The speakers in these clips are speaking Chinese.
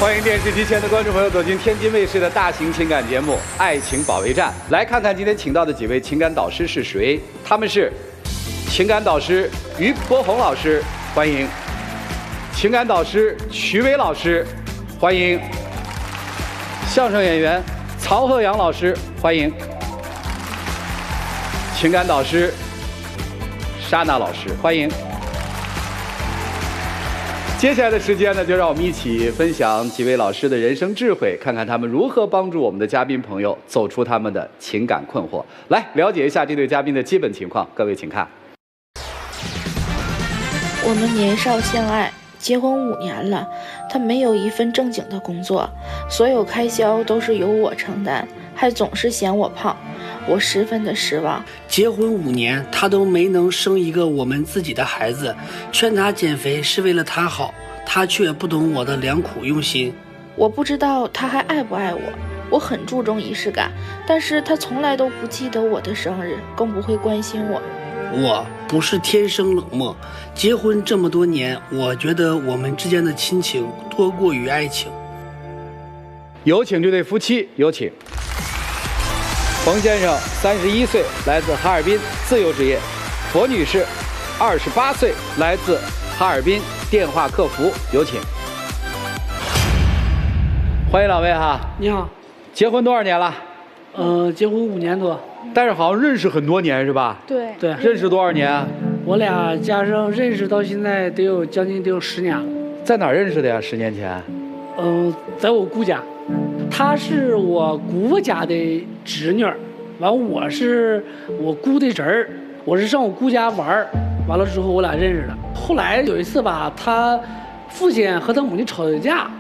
欢迎电视机前的观众朋友走进天津卫视的大型情感节目《爱情保卫战》，来看看今天请到的几位情感导师是谁？他们是情感导师于波红老师，欢迎；情感导师瞿伟老师，欢迎；相声演员曹鹤阳老师，欢迎；情感导师莎娜老师，欢迎。接下来的时间呢，就让我们一起分享几位老师的人生智慧，看看他们如何帮助我们的嘉宾朋友走出他们的情感困惑。来了解一下这对嘉宾的基本情况，各位请看。我们年少相爱，结婚5年了，他没有一份正经的工作，所有开销都是由我承担，还总是嫌我胖，我十分的失望。结婚5年，他都没能生一个我们自己的孩子，劝他减肥是为了他好，他却不懂我的良苦用心。我不知道他还爱不爱我，我很注重仪式感，但是他从来都不记得我的生日，更不会关心我。我不是天生冷漠，结婚这么多年，我觉得我们之间的亲情多过于爱情。有请这对夫妻，有请。冯先生31岁，来自哈尔滨，自由职业；佛女士28岁，来自哈尔滨，电话客服。有请。欢迎两位哈。你好。结婚多少年了？结婚5年多。但是好像认识很多年是吧？对。认识多少年啊？我俩加上认识到现在将近10年了。在哪儿认识的呀？10年前？在我姑家。她是我姑父家的侄女，完我是我姑的侄儿，我是上我姑家玩，完了之后我俩认识的。后来有一次吧，他父亲和他母亲吵架，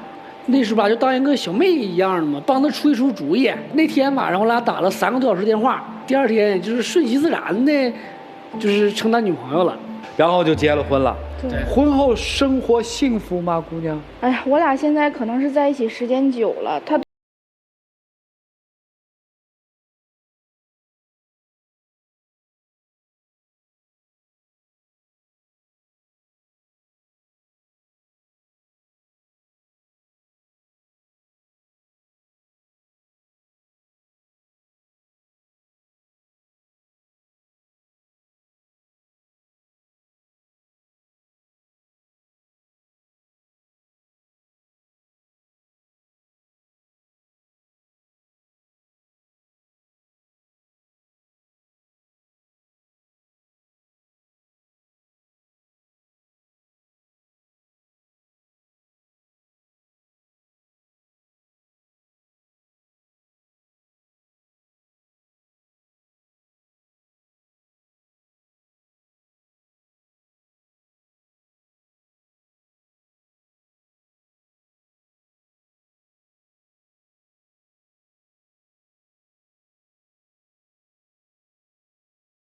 那时候吧就当一个小妹一样的嘛，帮他出一出主意。那天晚上我俩打了3个多小时电话，第2天就是顺其自然的，就是成他女朋友了，然后就结了婚了。对。婚后生活幸福吗，姑娘？哎呀，我俩现在可能是在一起时间久了，他。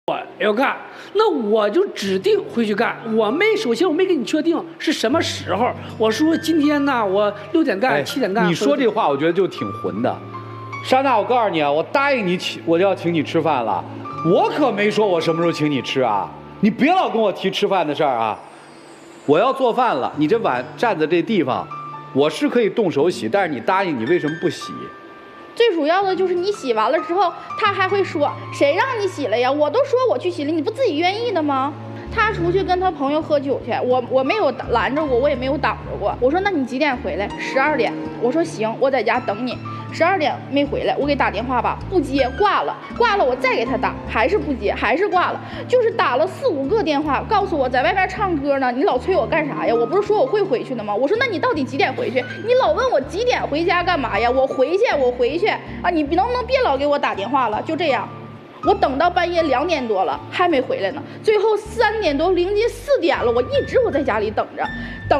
我要干，那我就指定会去干。首先我没跟你确定是什么时候。我说今天呢，我6点干，7点干。你说这话，我觉得就挺混的。莎娜，我告诉你啊，我答应你我就要请你吃饭了，我可没说我什么时候请你吃啊。你别老跟我提吃饭的事儿啊。我要做饭了，你这碗站在这地方，我是可以动手洗，但是你答应，你为什么不洗？最主要的就是你洗完了之后，他还会说谁让你洗了呀？我都说我去洗了，你不自己愿意的吗？他出去跟他朋友喝酒去，我没有拦着过，我也没有挡着过。我说那你几点回来？12点。我说行，我在家等你。12点没回来，我给打电话吧，不接，挂了，我再给他打，还是不接，还是挂了，就是打了4、5个电话，告诉我在外边唱歌呢，你老催我干啥呀？我不是说我会回去的吗？我说那你到底几点回去？你老问我几点回家干嘛呀？我回去啊！你能不能别老给我打电话了？就这样。我等到半夜2点多了还没回来呢，最后3点多，临近4点了，我一直在家里等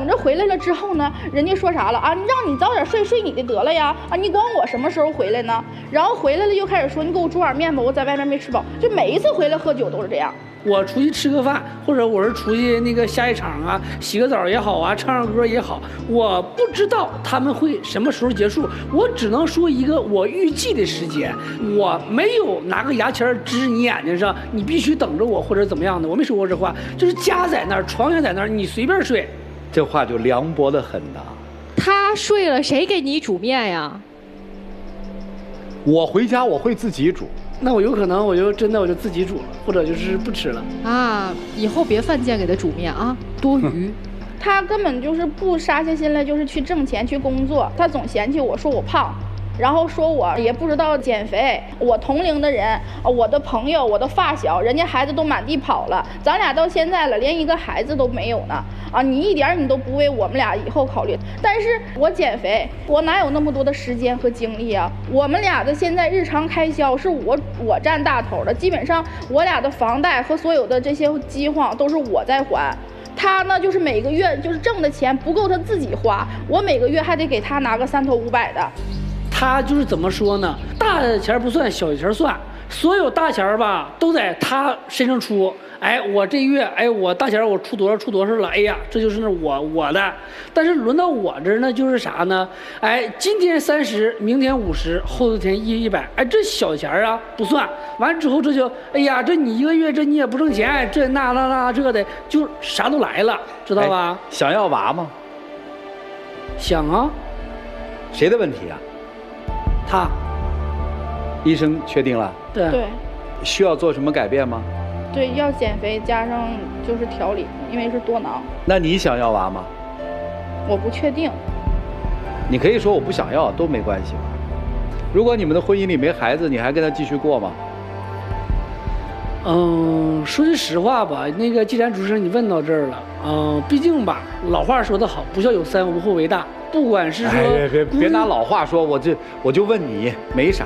着回来了之后呢，人家说啥了啊？让你早点睡你的得了呀！啊，你管我什么时候回来呢？然后回来了又开始说你给我煮碗面吧，我在外面没吃饱，就每一次回来喝酒都是这样。我出去吃个饭，或者我是出去下一场啊，洗个澡也好啊，唱歌也好，我不知道他们会什么时候结束，我只能说一个我预计的时间，我没有拿个牙签指你眼睛上，你必须等着我或者怎么样的，我没说过这话，就是家在那儿，床也在那儿，你随便睡。这话就凉薄得很呐。他睡了，谁给你煮面呀？我回家我会自己煮。那我有可能我就自己煮了，或者就是不吃了啊！以后别犯贱给他煮面啊，多余。他根本就是不杀下心来，就是去挣钱去工作。他总嫌弃我说我胖，然后说我也不知道减肥。我同龄的人，我的朋友，我的发小，人家孩子都满地跑了，咱俩到现在了，连一个孩子都没有呢。啊，你一点你都不为我们俩以后考虑。但是我减肥，我哪有那么多的时间和精力啊？我们俩的现在日常开销是我占大头的，基本上我俩的房贷和所有的这些饥荒都是我在还。他呢，就是每个月就是挣的钱不够他自己花，我每个月还得给他拿个3头500的。他就是怎么说呢？大钱不算，小钱算，所有大钱吧都在他身上出。哎，我这月，哎，我大钱我出多少了？哎呀，这就是我的。但是轮到我这儿呢，就是啥呢？哎，今天30，明天50，后天100。哎，这小钱啊不算。完之后这就，哎呀，这你一个月这你也不挣钱，这那这的，就啥都来了，知道吧？想要娃吗？想啊。谁的问题啊？他。医生确定了？对。需要做什么改变吗？对，要减肥加上就是调理，因为是多囊。那你想要娃吗？我不确定。你可以说我不想要，都没关系。如果你们的婚姻里没孩子，你还跟他继续过吗？说句实话吧，那个既然主持人你问到这儿了，毕竟吧，老话说得好，不孝有3，无后为大。不管是说，别拿老话说，我就问你，没啥。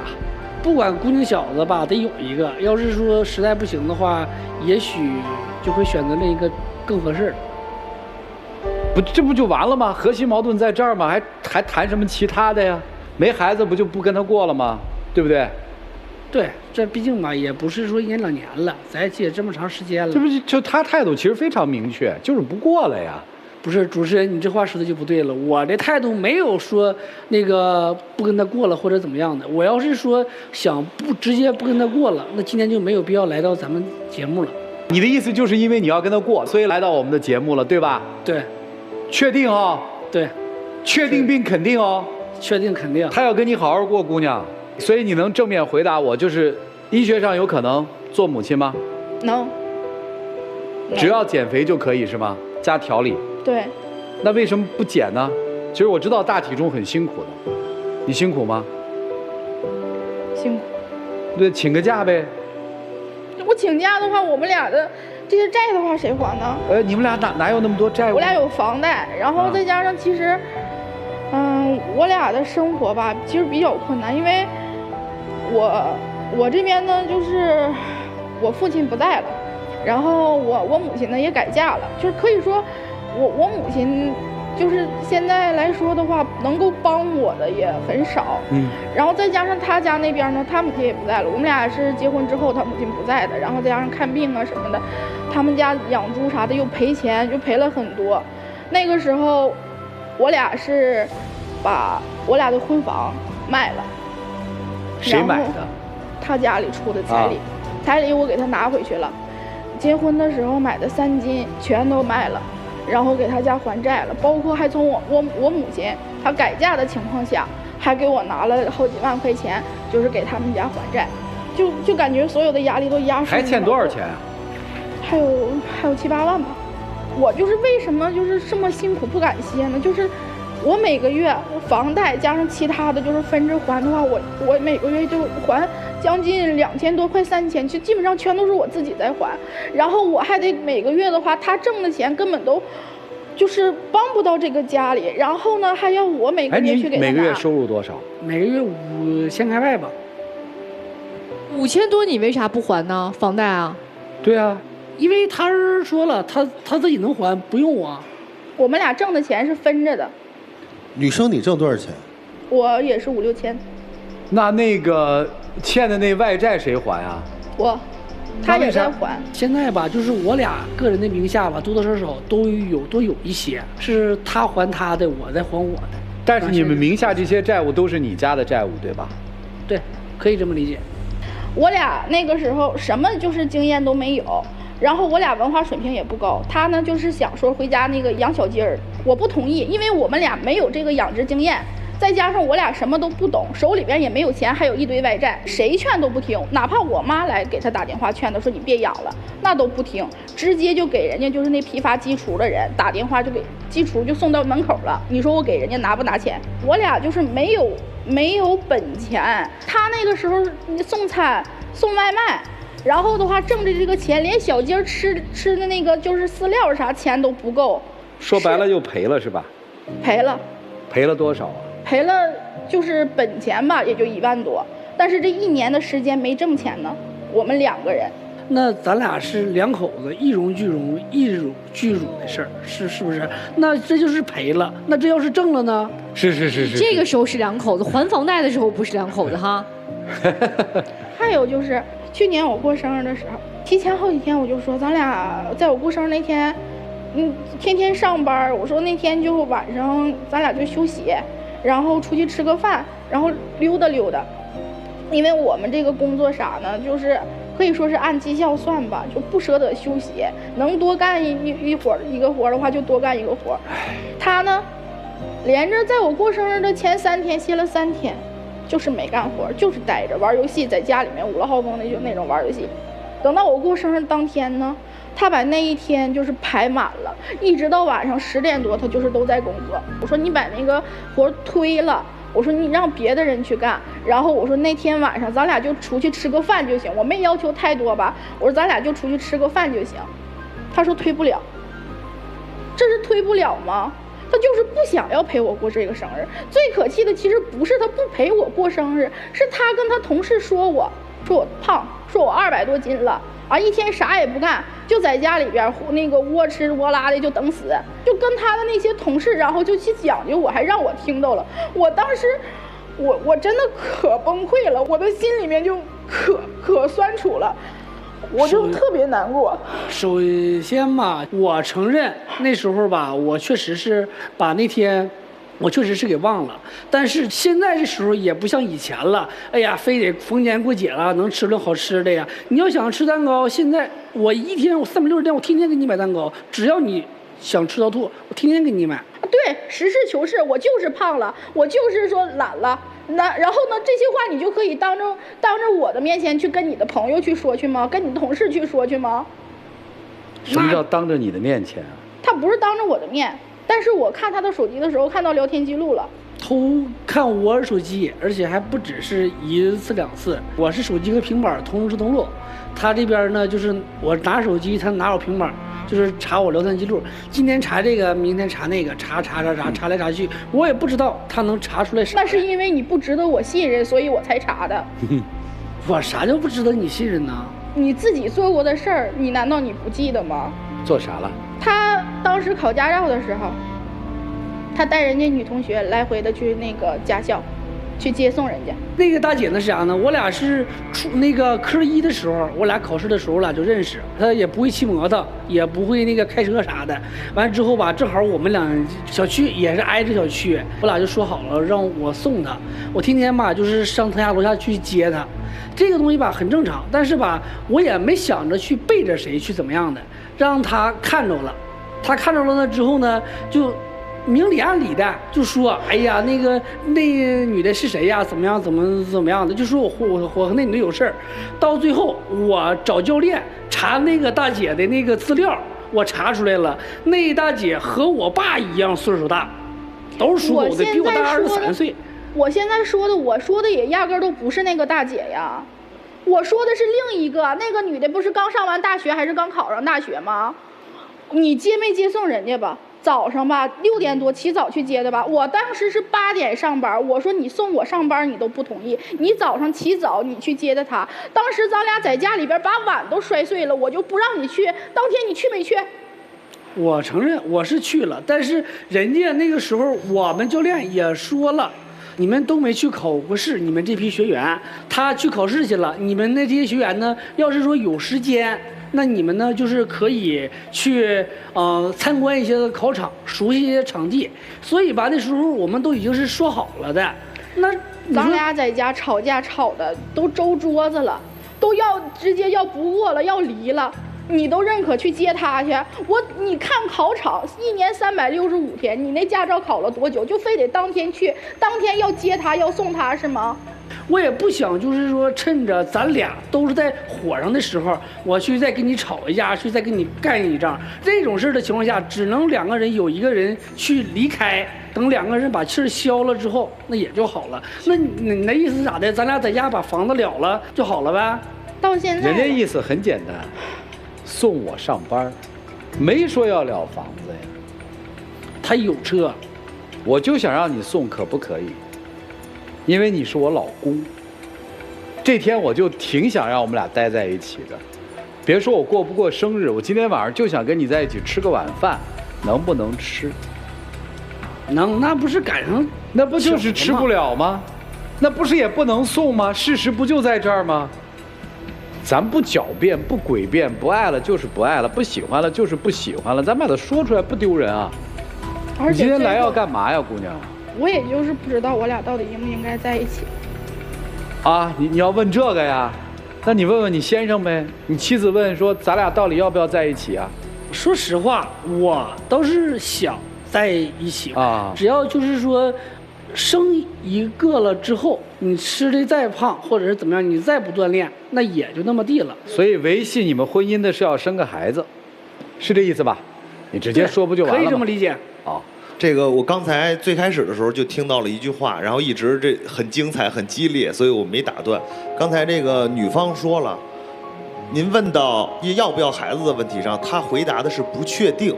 不管姑娘小子吧，得有一个。要是说实在不行的话，也许就会选择另一个更合适的。不，这不就完了吗？核心矛盾在这儿吗？还谈什么其他的呀？没孩子不就不跟他过了吗？对不对？对，这毕竟吧，也不是说1年2年了，在一起也这么长时间了。这不就他态度其实非常明确，就是不过了呀。不是主持人，你这话说的就不对了。我这态度没有说那个不跟他过了或者怎么样的。我要是说想直接不跟他过了，那今天就没有必要来到咱们节目了。你的意思就是因为你要跟他过，所以来到我们的节目了，对吧？对。确定哦？对。确定并肯定哦？确定肯定。他要跟你好好过，姑娘。所以你能正面回答我，就是医学上有可能做母亲吗？能。只要减肥就可以是吗？加调理。对，那为什么不减呢？其实我知道大体重很辛苦的，你辛苦吗？辛苦。对，请个假呗。我请假的话，我们俩的这些债的话谁还呢？你们俩哪有那么多债务？我俩有房贷，然后再加上其实，我俩的生活吧，其实比较困难，因为我这边呢，就是我父亲不在了。然后我母亲呢也改嫁了，就是可以说，我母亲就是现在来说的话，能够帮我的也很少。然后再加上他家那边呢，他母亲也不在了。我们俩是结婚之后，他母亲不在的。然后再加上看病啊什么的，他们家养猪啥的又赔钱，就赔了很多。那个时候，我俩是把我俩的婚房卖了。谁买的？他家里出的彩礼，彩礼我给他拿回去了。结婚的时候买的3金全都卖了，然后给他家还债了，包括还从我母亲她改嫁的情况下，还给我拿了好几万块钱，就是给他们家还债，就感觉所有的压力都压实。还欠多少钱啊？还有7、8万吧。我就是为什么就是这么辛苦不敢歇呢？就是我每个月房贷加上其他的就是分着还的话，我每个月就还将近2000多快3000，就基本上全都是我自己在还。然后我还得每个月的话，他挣的钱根本都就是帮不到这个家里。然后呢，还要我每个月去给他拿。每个月收入多少？每个月5000开外吧。5000多，你为啥不还呢？房贷啊？对啊，因为他是说了，他自己能还，不用我。我们俩挣的钱是分着的。女生你挣多少钱？我也是5、6千。那个欠的那外债谁还啊？他也在还。现在吧，就是我俩个人的名下吧，多多少少都有一些，是他还他的，我在还我的。但是你们名下这些债务都是你家的债务，对吧？对，可以这么理解。我俩那个时候什么就是经验都没有，然后我俩文化水平也不高，他呢就是想说回家那个养小鸡儿，我不同意，因为我们俩没有这个养殖经验，再加上我俩什么都不懂，手里边也没有钱，还有一堆外债，谁劝都不听，哪怕我妈来给他打电话劝他说你别养了，那都不听，直接就给人家就是那批发鸡雏的人打电话就给鸡雏就送到门口了，你说我给人家拿不拿钱？我俩就是没有本钱，他那个时候送餐送外卖。然后的话，挣的这个钱，连小鸡儿吃的那个就是饲料啥钱都不够。说白了又赔了是吧？赔了。赔了多少啊？赔了就是本钱吧，也就1万多。但是这1年的时间没挣钱呢，我们2个人。那咱俩是两口子，一荣俱荣，一辱俱辱的事儿，是不是？那这就是赔了。那这要是挣了呢？是。这个时候是两口子，还房贷的时候不是两口子哈。还有就是。去年我过生日的时候，提前好几天我就说咱俩在我过生日那天，天天上班，我说那天就晚上咱俩就休息，然后出去吃个饭，然后溜达溜达。因为我们这个工作啥呢，就是可以说是按绩效算吧，就不舍得休息，能多干一个活的话就多干一个活。他呢，连着在我过生日的前3天歇了3天。就是没干活，就是待着玩游戏，在家里面5了号风的就那种玩游戏。等到我过生日当天呢，他把那一天就是排满了，一直到晚上10点多，他就是都在工作。我说你把那个活推了，我说你让别的人去干，然后我说那天晚上咱俩就出去吃个饭就行，我没要求太多吧，我说咱俩就出去吃个饭就行。他说推不了，这是推不了吗？他就是不想要陪我过这个生日。最可气的其实不是他不陪我过生日，是他跟他同事说我胖，说我200多斤了啊，一天啥也不干，就在家里边那个窝吃窝拉的就等死，就跟他的那些同事，然后就去讲究我，还让我听到了。我当时我真的可崩溃了，我的心里面就可酸楚了。我就特别难过。首先吧，我承认那时候吧，我确实是把那天，我确实是给忘了。但是现在这时候也不像以前了，哎呀，非得逢年过节了能吃顿好吃的呀。你要想吃蛋糕，现在我一天我360天我天天给你买蛋糕，只要你想吃到吐，我天天给你买。对，实事求是，我就是胖了，我就是说懒了。那然后呢？这些话你就可以当着我的面前去跟你的朋友去说去吗？跟你的同事去说去吗？什么叫当着你的面前啊？他不是当着我的面，但是我看他的手机的时候看到聊天记录了。偷看我手机，而且还不只是1次2次，我是手机和平板同时登录，他这边呢就是我拿手机，他拿我平板。就是查我聊天记录，今天查这个，明天查那个，查来查去，我也不知道他能查出来啥。那是因为你不值得我信任，所以我才查的。我啥叫不值得你信任呢？你自己做过的事儿，你难道你不记得吗？做啥了？他当时考驾照的时候，他带人家女同学来回的去那个驾校。去接送人家。那个大姐呢是啥呢？我俩是那个科1的时候，我俩考试的时候我俩就认识。她也不会骑摩托，也不会那个开车啥的。完之后吧，正好我们俩小区也是挨着小区，我俩就说好了让我送她。我天天吧就是上她家楼下去接她。这个东西吧很正常，但是吧我也没想着去背着谁去怎么样的，让她看着了。她看着了呢之后呢就。明里暗里的就说，哎呀，那个女的是谁呀？怎么样的？就说我和那女的有事儿。到最后，我找教练查那个大姐的那个资料，我查出来了，那大姐和我爸一样岁数大，都是属狗的，比我大23岁。我现在说的也压根儿都不是那个大姐呀，我说的是另一个，那个女的不是刚上完大学还是刚考上大学吗？你接没接送人家吧？早上吧6点多起早去接的吧，我当时是8点上班，我说你送我上班你都不同意，你早上起早你去接的他，当时咱俩在家里边把碗都摔碎了，我就不让你去，当天你去没去？我承认我是去了，但是人家那个时候我们教练也说了，你们都没去考过试，你们这批学员他去考试去了，你们那这些学员呢要是说有时间，那你们呢就是可以去参观一些考场，熟悉一些场地。所以吧那时候我们都已经是说好了的。那咱俩在家吵架吵的都周桌子了，都要直接要不过了，要离了。你都认可去接他去。你看考场1年365天，你那驾照考了多久？就非得当天去，当天要接他要送他是吗？我也不想就是说趁着咱俩都是在火上的时候，我去再跟你吵一架，去再跟你干一仗。这种事的情况下，只能2个人有一个人去离开，等2个人把气儿消了之后，那也就好了。那你那意思咋的？咱俩在家把房子了了就好了呗？到现在人家意思很简单，送我上班，没说要了房子呀。他有车，我就想让你送，可不可以？因为你是我老公，这天我就挺想让我们俩待在一起的。别说我过不过生日，我今天晚上就想跟你在一起吃个晚饭，能不能吃？能，那不是赶上，那不就是吃不了吗？那不是也不能送吗？事实不就在这儿吗？咱不狡辩，不诡辩，不爱了就是不爱了，不喜欢了就是不喜欢了，咱把它说出来不丢人啊。而且你今天来要干嘛呀，姑娘？我也就是不知道我俩到底应不应该在一起。啊，你要问这个呀？那你问问你先生呗。你妻子问说咱俩到底要不要在一起啊？说实话，我倒是想在一起啊，只要就是说生一个了之后，你吃的再胖或者是怎么样，你再不锻炼，那也就那么地了。所以维系你们婚姻的是要生个孩子，是这意思吧？你直接说不就完了吗？可以这么理解。啊。这个我刚才最开始的时候就听到了一句话，然后一直这很精彩很激烈，所以我没打断。刚才这个女方说了，您问到要不要孩子的问题上，她回答的是不确定。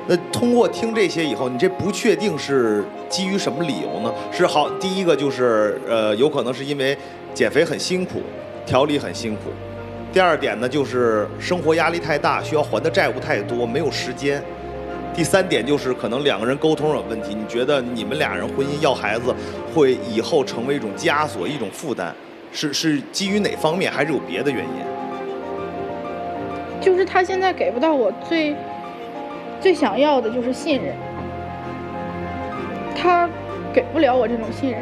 那通过听这些以后，你这不确定是基于什么理由呢？是好，第一个就是有可能是因为减肥很辛苦，调理很辛苦。第二点呢，就是生活压力太大，需要还的债务太多，没有时间。第三点就是可能2个人沟通有问题，你觉得你们2人婚姻要孩子会以后成为一种枷锁、一种负担，是基于哪方面，还是有别的原因？就是他现在给不到我最想要的就是信任，他给不了我这种信任。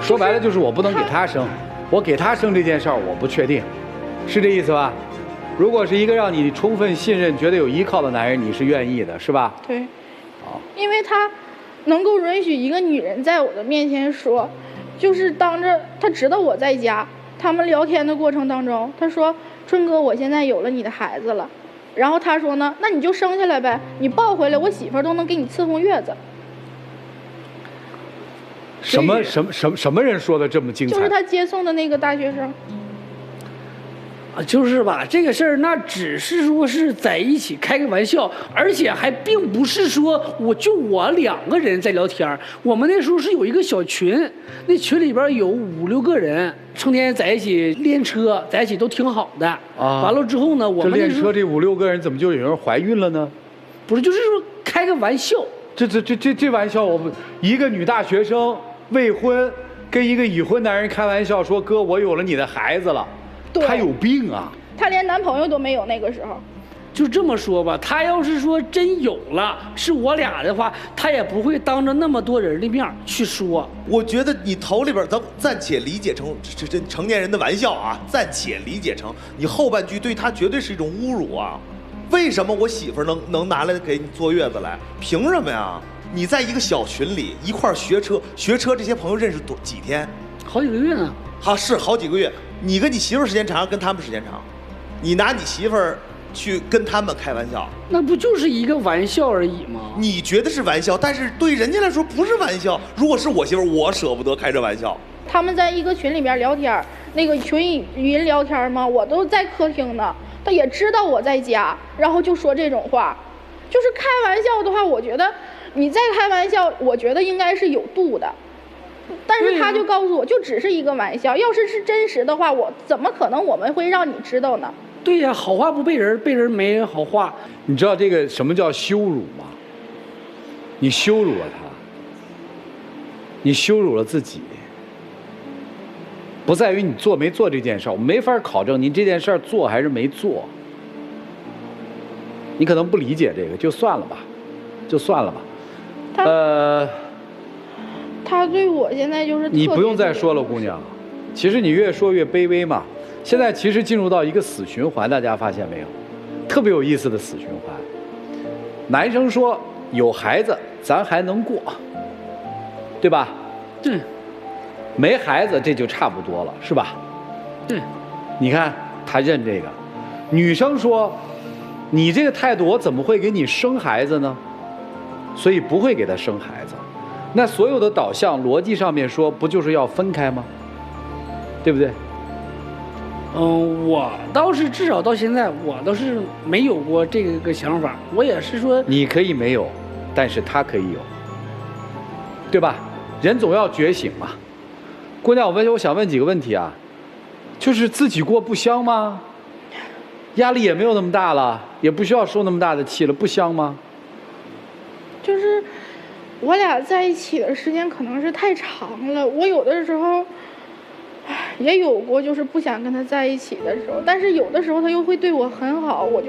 说白了就是我不能给他生，我给他生这件事儿我不确定，是这意思吧？如果是一个让你充分信任、觉得有依靠的男人，你是愿意的，是吧？对。因为他能够允许一个女人在我的面前说，就是当着他知道我在家，他们聊天的过程当中，他说：“春哥，我现在有了你的孩子了。”然后他说呢：“那你就生下来呗，你抱回来，我媳妇儿都能给你伺候月子。”什么人说的这么精彩？就是他接送的那个大学生。啊，就是吧，这个事儿那只是说是在一起开个玩笑，而且还并不是说我2个人在聊天。我们那时候是有一个小群，那群里边有5、6个人，成天在一起练车，在一起都挺好的。啊，完了之后呢，我们练车这5、6个人怎么就有人怀孕了呢？不是，就是说开个玩笑。这玩笑，我们一个女大学生未婚跟一个已婚男人开玩笑说：“哥，我有了你的孩子了。”他有病啊！他连男朋友都没有，那个时候。就这么说吧，他要是说真有了，是我俩的话，他也不会当着那么多人的面去说。我觉得你头里边，咱暂且理解成这成年人的玩笑啊，暂且理解成你后半句对他绝对是一种侮辱啊！为什么我媳妇能拿来给你坐月子来？凭什么呀？你在一个小群里一块学车，这些朋友认识几天？好几个月呢。是好几个月。你跟你媳妇儿时间长，跟他们时间长，你拿你媳妇儿去跟他们开玩笑，那不就是一个玩笑而已吗？你觉得是玩笑，但是对人家来说不是玩笑。如果是我媳妇儿，我舍不得开这玩笑。他们在一个群里边聊天，那个群语音聊天嘛，我都在客厅呢，他也知道我在家，然后就说这种话，就是开玩笑的话，我觉得你再开玩笑，我觉得应该是有度的。但是他就告诉我，就只是一个玩笑。要是真实的话，我怎么可能我们会让你知道呢？对呀，好话不背人，背人没人好话。你知道这个什么叫羞辱吗？你羞辱了他，你羞辱了自己。不在于你做没做这件事儿，我没法考证你这件事儿做还是没做。你可能不理解这个，就算了吧，他对我现在就是你不用再说了，姑娘。其实你越说越卑微嘛。现在其实进入到一个死循环，大家发现没有？特别有意思的死循环。男生说有孩子咱还能过，对吧？对。没孩子这就差不多了，是吧？对。你看他认这个。女生说你这个态度我怎么会给你生孩子呢？所以不会给他生孩子。那所有的导向逻辑上面说不就是要分开吗？对不对？我倒是至少到现在我倒是没有过这个想法。我也是说你可以没有，但是他可以有，对吧？人总要觉醒嘛。姑娘，我想问几个问题啊，就是自己过不香吗？压力也没有那么大了，也不需要受那么大的气了，不香吗？就是我俩在一起的时间可能是太长了，我有的时候也有过就是不想跟他在一起的时候，但是有的时候他又会对我很好，我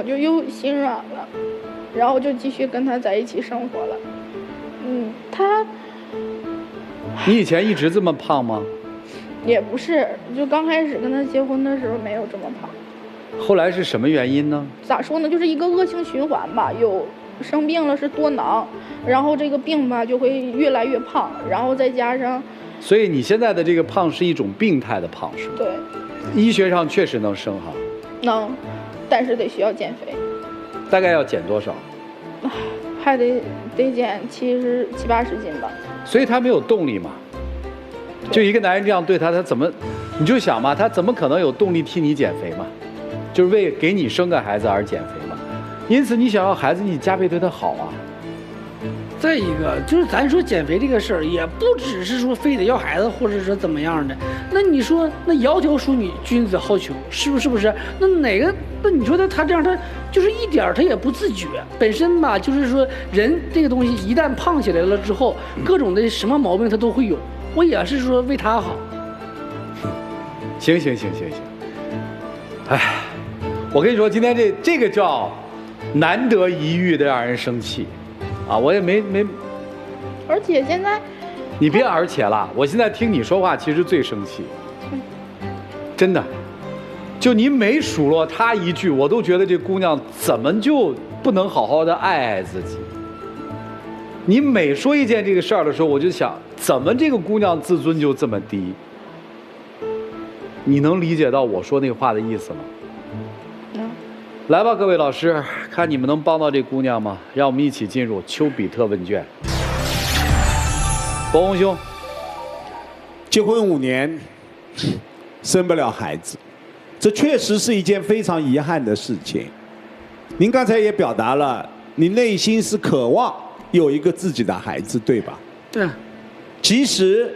就又心软了，然后就继续跟他在一起生活了。你以前一直这么胖吗？也不是，就刚开始跟他结婚的时候没有这么胖。后来是什么原因呢？咋说呢，就是一个恶性循环吧，有生病了是多囊，然后这个病吧就会越来越胖，然后再加上，所以你现在的这个胖是一种病态的胖，是吗？对，医学上确实能生哈，能，但是需要减肥，大概要减多少？还得减70、80斤吧。所以他没有动力嘛。就一个男人这样对他，他怎么，你就想嘛，他怎么可能有动力替你减肥嘛？就是为给你生个孩子而减肥嘛。因此你想要孩子，你加倍对他好啊。再一个就是咱说减肥这个事儿，也不只是说非得要孩子，或者说怎么样的。那你说那窈窕淑女，君子好逑，是不是？那哪个？那你说他这样，他就是一点他也不自觉。本身吧，就是说人这个东西一旦胖起来了之后，各种的什么毛病他都会有。我也是说为他好。行，哎，我跟你说，今天这个叫难得一遇的让人生气。啊，我也没，而且现在，你别而且了，我现在听你说话其实最生气，真的，就你每数落她一句，我都觉得这姑娘怎么就不能好好的爱自己？你每说一件这个事儿的时候，我就想，怎么这个姑娘自尊就这么低？你能理解到我说那话的意思吗？来吧，各位老师，看你们能帮到这姑娘吗？让我们一起进入丘比特问卷。博宏兄，结婚5年，生不了孩子，这确实是一件非常遗憾的事情。您刚才也表达了，你内心是渴望有一个自己的孩子，对吧？对。其实，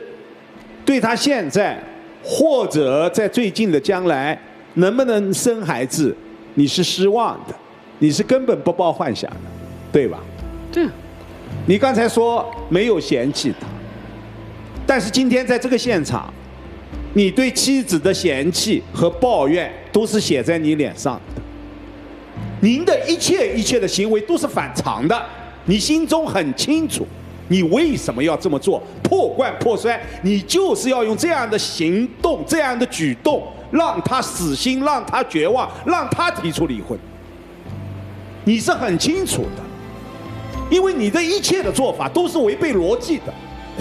对他现在或者在最近的将来能不能生孩子，你是失望的，你是根本不抱幻想的，对吧？对。你刚才说没有嫌弃他，但是今天在这个现场，你对妻子的嫌弃和抱怨都是写在你脸上的。您的一切的行为都是反常的，你心中很清楚，你为什么要这么做？破罐破摔，你就是要用这样的行动、这样的举动，让他死心，让他绝望，让他提出离婚。你是很清楚的，因为你的一切的做法都是违背逻辑的，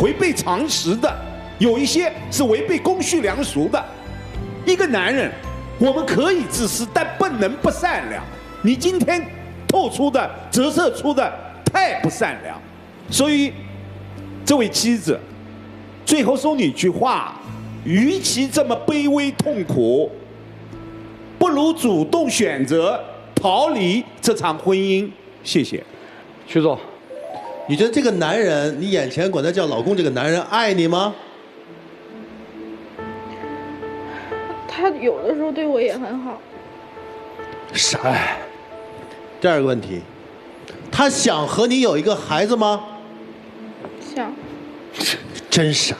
违背常识的，有一些是违背公序良俗的。一个男人，我们可以自私，但不能不善良。你今天透出的、折射出的太不善良，所以这位妻子最后说你一句话，与其这么卑微痛苦，不如主动选择逃离这场婚姻。谢谢。徐总，你觉得这个男人，你眼前管他叫老公，这个男人爱你吗？他有的时候对我也很好。傻。第二个问题，他想和你有一个孩子吗？想。真傻。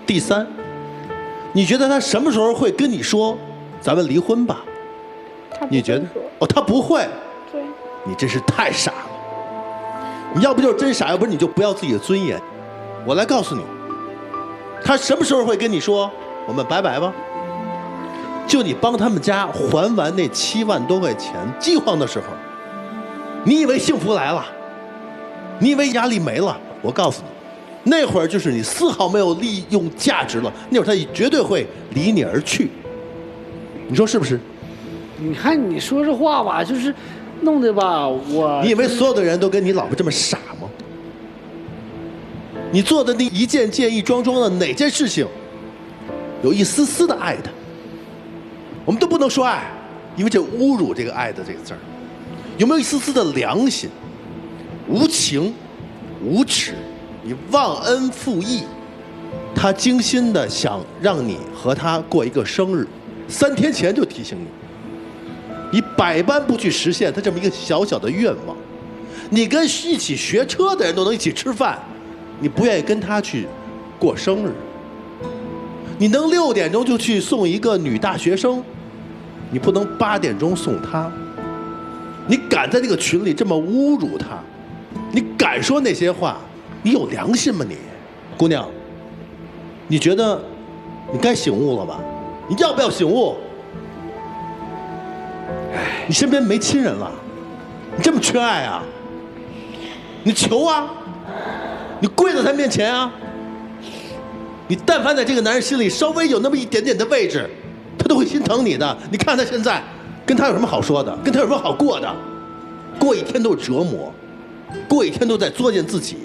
第三，你觉得他什么时候会跟你说咱们离婚吧？你觉得？哦，他不会。对。你真是太傻了。你要不就是真傻，要不然你就不要自己的尊严。我来告诉你，他什么时候会跟你说我们拜拜吧？就你帮他们家还完那7万多块钱饥荒的时候，你以为幸福来了？你以为压力没了？我告诉你，那会儿就是你丝毫没有利用价值了，那会儿他绝对会离你而去。你说是不是？你看你说这话吧，就是弄得吧，你以为所有的人都跟你老婆这么傻吗？你做的那一件件一桩桩的哪件事情，有一丝丝的爱的？我们都不能说爱，因为这侮辱这个爱的这个字儿。有没有一丝丝的良心？无情、无耻，你忘恩负义。他精心的想让你和他过一个生日，3天前就提醒你，你百般不去实现他这么一个小小的愿望。你跟一起学车的人都能一起吃饭，你不愿意跟他去过生日。你能6点钟就去送一个女大学生，你不能8点钟送她。你敢在这个群里这么侮辱她，你敢说那些话，你有良心吗你？姑娘，你觉得你该醒悟了吧？你要不要醒悟？你身边没亲人了，你这么缺爱啊？你求啊，你跪在他面前啊。你但凡在这个男人心里稍微有那么一点点的位置，他都会心疼你的。你看他现在，跟他有什么好说的？跟他有什么好过的？过一天都是折磨，过一天都在作践自己。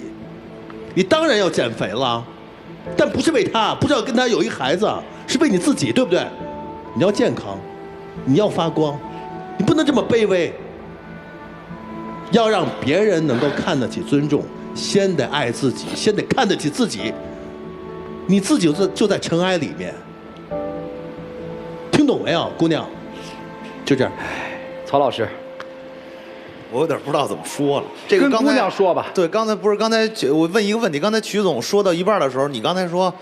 你当然要减肥了，但不是为他，不是要跟他有一孩子，是为你自己，对不对？你要健康，你要发光，你不能这么卑微。要让别人能够看得起、尊重，先得爱自己，先得看得起自己。你自己就在尘埃里面，听懂没有，姑娘？就这样。曹老师，我有点不知道怎么说了。这个跟姑娘说吧。对，刚才我问一个问题，刚才曲总说到一半的时候，你刚才说，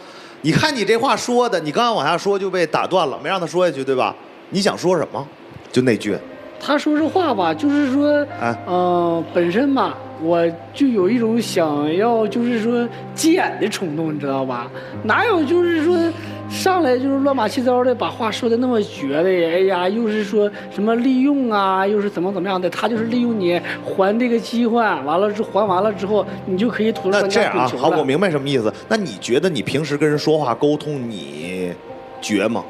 你看你这话说的，你刚刚往下说就被打断了，没让他说下去，对吧？你想说什么？就那句。他说这话吧，就是说，本身吧，我就有一种想要，就是说急眼的冲动，你知道吧？哪有就是说上来就是乱八七糟的把话说的那么绝的？哎呀，又是说什么利用啊，又是怎么样的？他就是利用你还这个饥荒，完了还完了之后，你就可以吐出那这样啊，好，我明白什么意思。那你觉得你平时跟人说话沟通，你绝吗？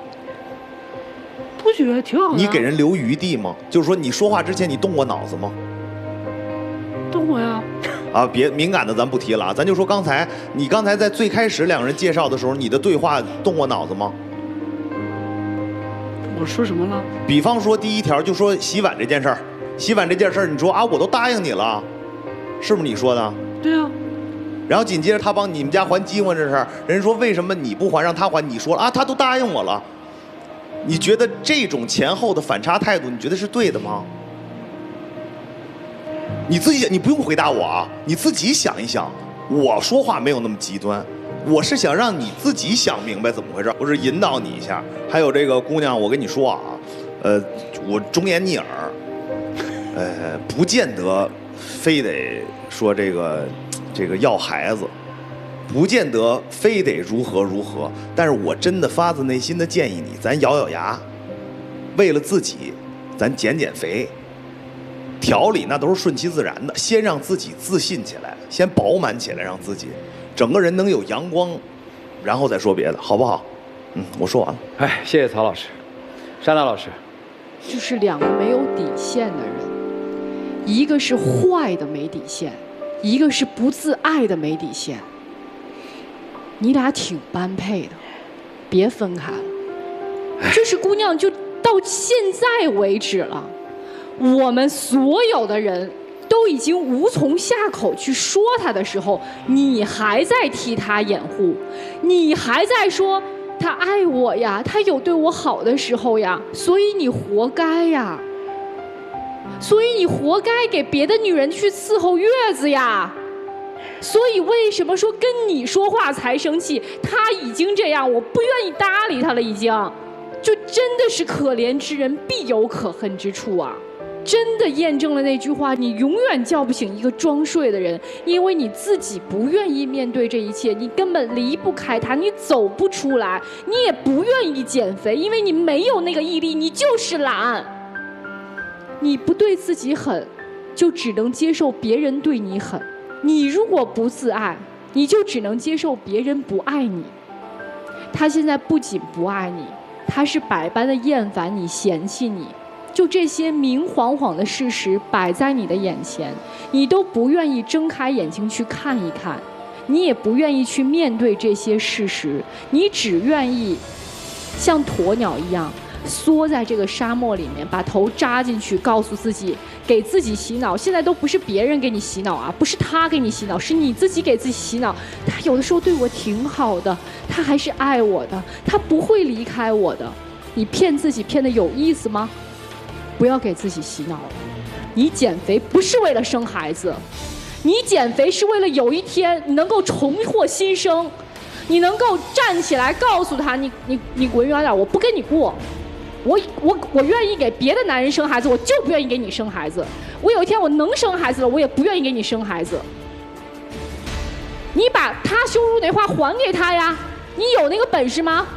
不觉挺好的。你给人留余地吗？就是说你说话之前你动过脑子吗？动过呀。啊，别敏感的咱不提了啊，咱就说你刚才在最开始两个人介绍的时候，你的对话动过脑子吗？我说什么了？比方说第一条就说洗碗这件事儿，你说啊我都答应你了，是不是你说的？对啊。然后紧接着他帮你们家还饥荒这事儿，人说为什么你不还让他还？你说了啊他都答应我了。你觉得这种前后的反差态度，你觉得是对的吗？你自己，你不用回答我啊，你自己想一想。我说话没有那么极端，我是想让你自己想明白怎么回事，我是引导你一下。还有这个姑娘，我跟你说啊，我忠言逆耳，不见得非得说这个要孩子。不见得非得如何，但是我真的发自内心的建议你，咱咬咬牙，为了自己，咱减肥，调理那都是顺其自然的，先让自己自信起来，先饱满起来，让自己整个人能有阳光，然后再说别的，好不好？我说完了。哎，谢谢曹老师，珊娜老师。就是两个没有底线的人，一个是坏的没底线，一个是不自爱的没底线。你俩挺般配的，别分开了。就是姑娘，就到现在为止了，我们所有的人都已经无从下口去说他的时候，你还在替他掩护，你还在说他爱我呀，他有对我好的时候呀，所以你活该呀，所以你活该给别的女人去伺候月子呀。所以为什么说跟你说话才生气？他已经这样，我不愿意搭理他了，已经，就真的是可怜之人必有可恨之处啊！真的验证了那句话，你永远叫不醒一个装睡的人，因为你自己不愿意面对这一切，你根本离不开它，你走不出来，你也不愿意减肥，因为你没有那个毅力，你就是懒。你不对自己狠，就只能接受别人对你狠。你如果不自爱，你就只能接受别人不爱你。他现在不仅不爱你，他是百般的厌烦你、嫌弃你。就这些明晃晃的事实摆在你的眼前，你都不愿意睁开眼睛去看一看，你也不愿意去面对这些事实，你只愿意像鸵鸟一样缩在这个沙漠里面，把头扎进去，告诉自己，给自己洗脑。现在都不是别人给你洗脑啊，不是他给你洗脑，是你自己给自己洗脑。他有的时候对我挺好的，他还是爱我的，他不会离开我的。你骗自己骗得有意思吗？不要给自己洗脑了。你减肥不是为了生孩子，你减肥是为了有一天你能够重获新生，你能够站起来告诉他，你滚远点，我不跟你过。我愿意给别的男人生孩子，我就不愿意给你生孩子。我有一天我能生孩子了，我也不愿意给你生孩子。你把他羞辱那话还给他呀，你有那个本事吗？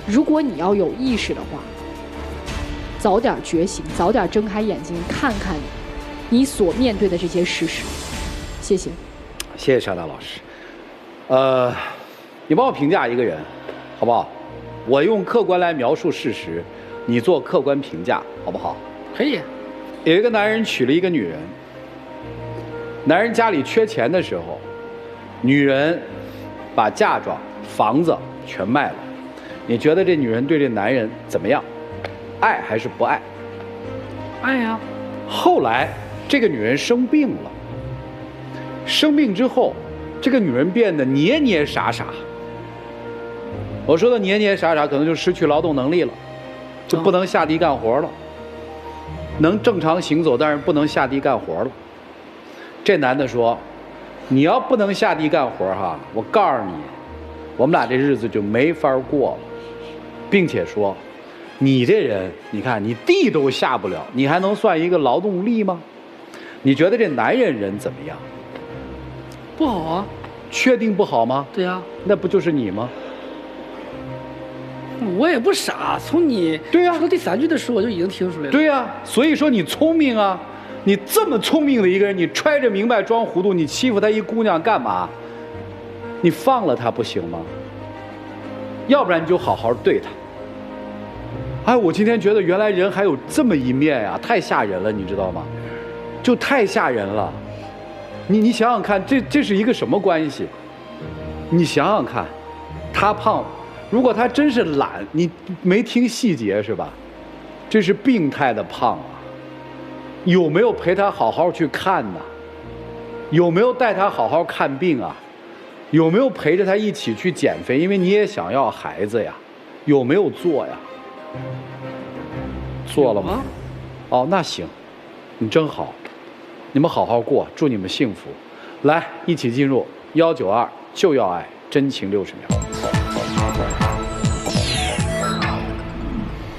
如果你要有意识的话，早点觉醒，早点睁开眼睛，看看你所面对的这些事实。谢谢。谢谢沙大老师。你帮我评价一个人，好不好？我用客观来描述事实，你做客观评价，好不好？可以。有一个男人娶了一个女人，男人家里缺钱的时候，女人把嫁妆、房子全卖了。你觉得这女人对这男人怎么样？爱还是不爱？爱呀。后来这个女人生病了，生病之后，这个女人变得捏捏傻傻。我说的捏捏傻傻，可能就失去劳动能力了，就不能下地干活了，能正常行走，但是不能下地干活了。这男的说：“你要不能下地干活哈，我告诉你，我们俩这日子就没法过了，并且说，你这人，你看你地都下不了，你还能算一个劳动力吗？你觉得这男人人怎么样？不好啊。确定不好吗？对呀。那不就是你吗？我也不傻，从你说第3句的时候我就已经听出来了。对呀，所以说你聪明啊，你这么聪明的一个人，你揣着明白装糊涂，你欺负她一姑娘干嘛？你放了她不行吗？要不然你就好好对她。哎，我今天觉得原来人还有这么一面呀，太吓人了，你知道吗？就太吓人了。你想想看，这是一个什么关系？你想想看，他胖，如果他真是懒，你没听细节是吧？这是病态的胖啊。有没有陪他好好去看呢？有没有带他好好看病啊？有没有陪着他一起去减肥？因为你也想要孩子呀，有没有做呀？做了吗？哦，那行，你真好，你们好好过，祝你们幸福。来，一起进入192就要爱真情60秒。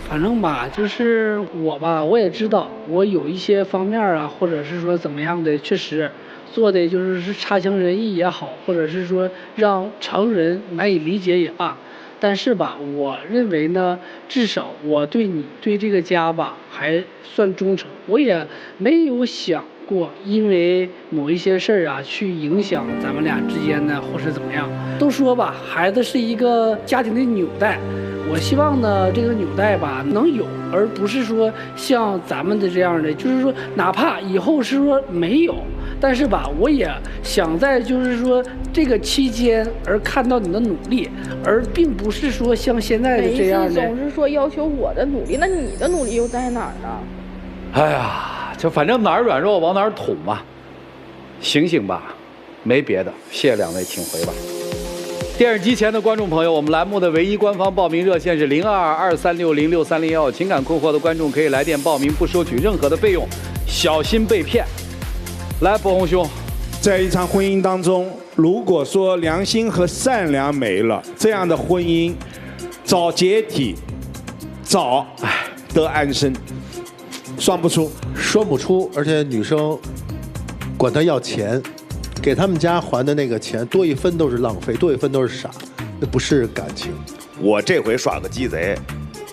反正吧，就是我吧，我也知道我有一些方面啊，或者是说怎么样的，确实做的就是差强人意也好，或者是说让常人难以理解也罢。但是吧，我认为呢，至少我对你对这个家吧还算忠诚，我也没有想过因为某一些事儿啊去影响咱们俩之间的，或是怎么样。都说吧，孩子是一个家庭的纽带，我希望呢这个纽带吧能有，而不是说像咱们的这样的，就是说哪怕以后是说没有，但是吧我也想在就是说这个期间而看到你的努力，而并不是说像现在的这样的。每次总是说要求我的努力，那你的努力又在哪儿呢？哎呀，就反正哪儿软弱往哪儿捅嘛，醒醒吧，没别的，谢谢两位，请回吧。电视机前的观众朋友，我们栏目的唯一官方报名热线是0223606301，情感困惑的观众可以来电报名，不收取任何的费用，小心被骗。来，博宏兄，在一场婚姻当中，如果说良心和善良没了，这样的婚姻早解体，早得安生。算不出，说不出，而且女生管他要钱，给他们家还的那个钱多一分都是浪费，多一分都是傻，那不是感情。我这回耍个鸡贼，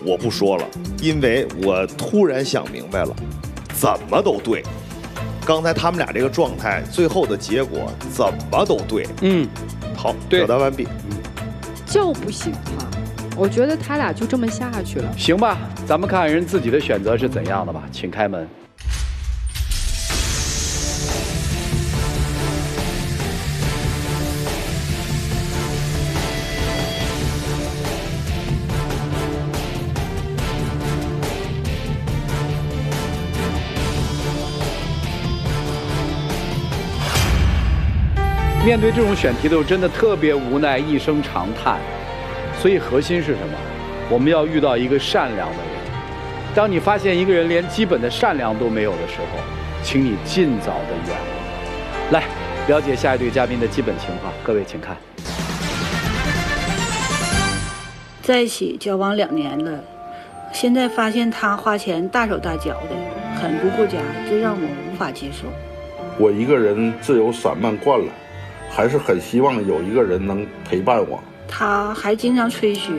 我不说了，因为我突然想明白了，怎么都对。刚才他们俩这个状态，最后的结果怎么都对。好，表达完毕。叫不醒他，我觉得他俩就这么下去了。行吧，咱们看看人自己的选择是怎样的吧，请开门。面对这种选题的时候，真的特别无奈，一声长叹。所以核心是什么？我们要遇到一个善良的人。当你发现一个人连基本的善良都没有的时候，请你尽早的远离。来，了解下一对嘉宾的基本情况，各位请看。在一起交往2年了，现在发现他花钱大手大脚的，很不顾家，这让我无法接受。我一个人自由散漫惯了，还是很希望有一个人能陪伴我。他还经常吹嘘，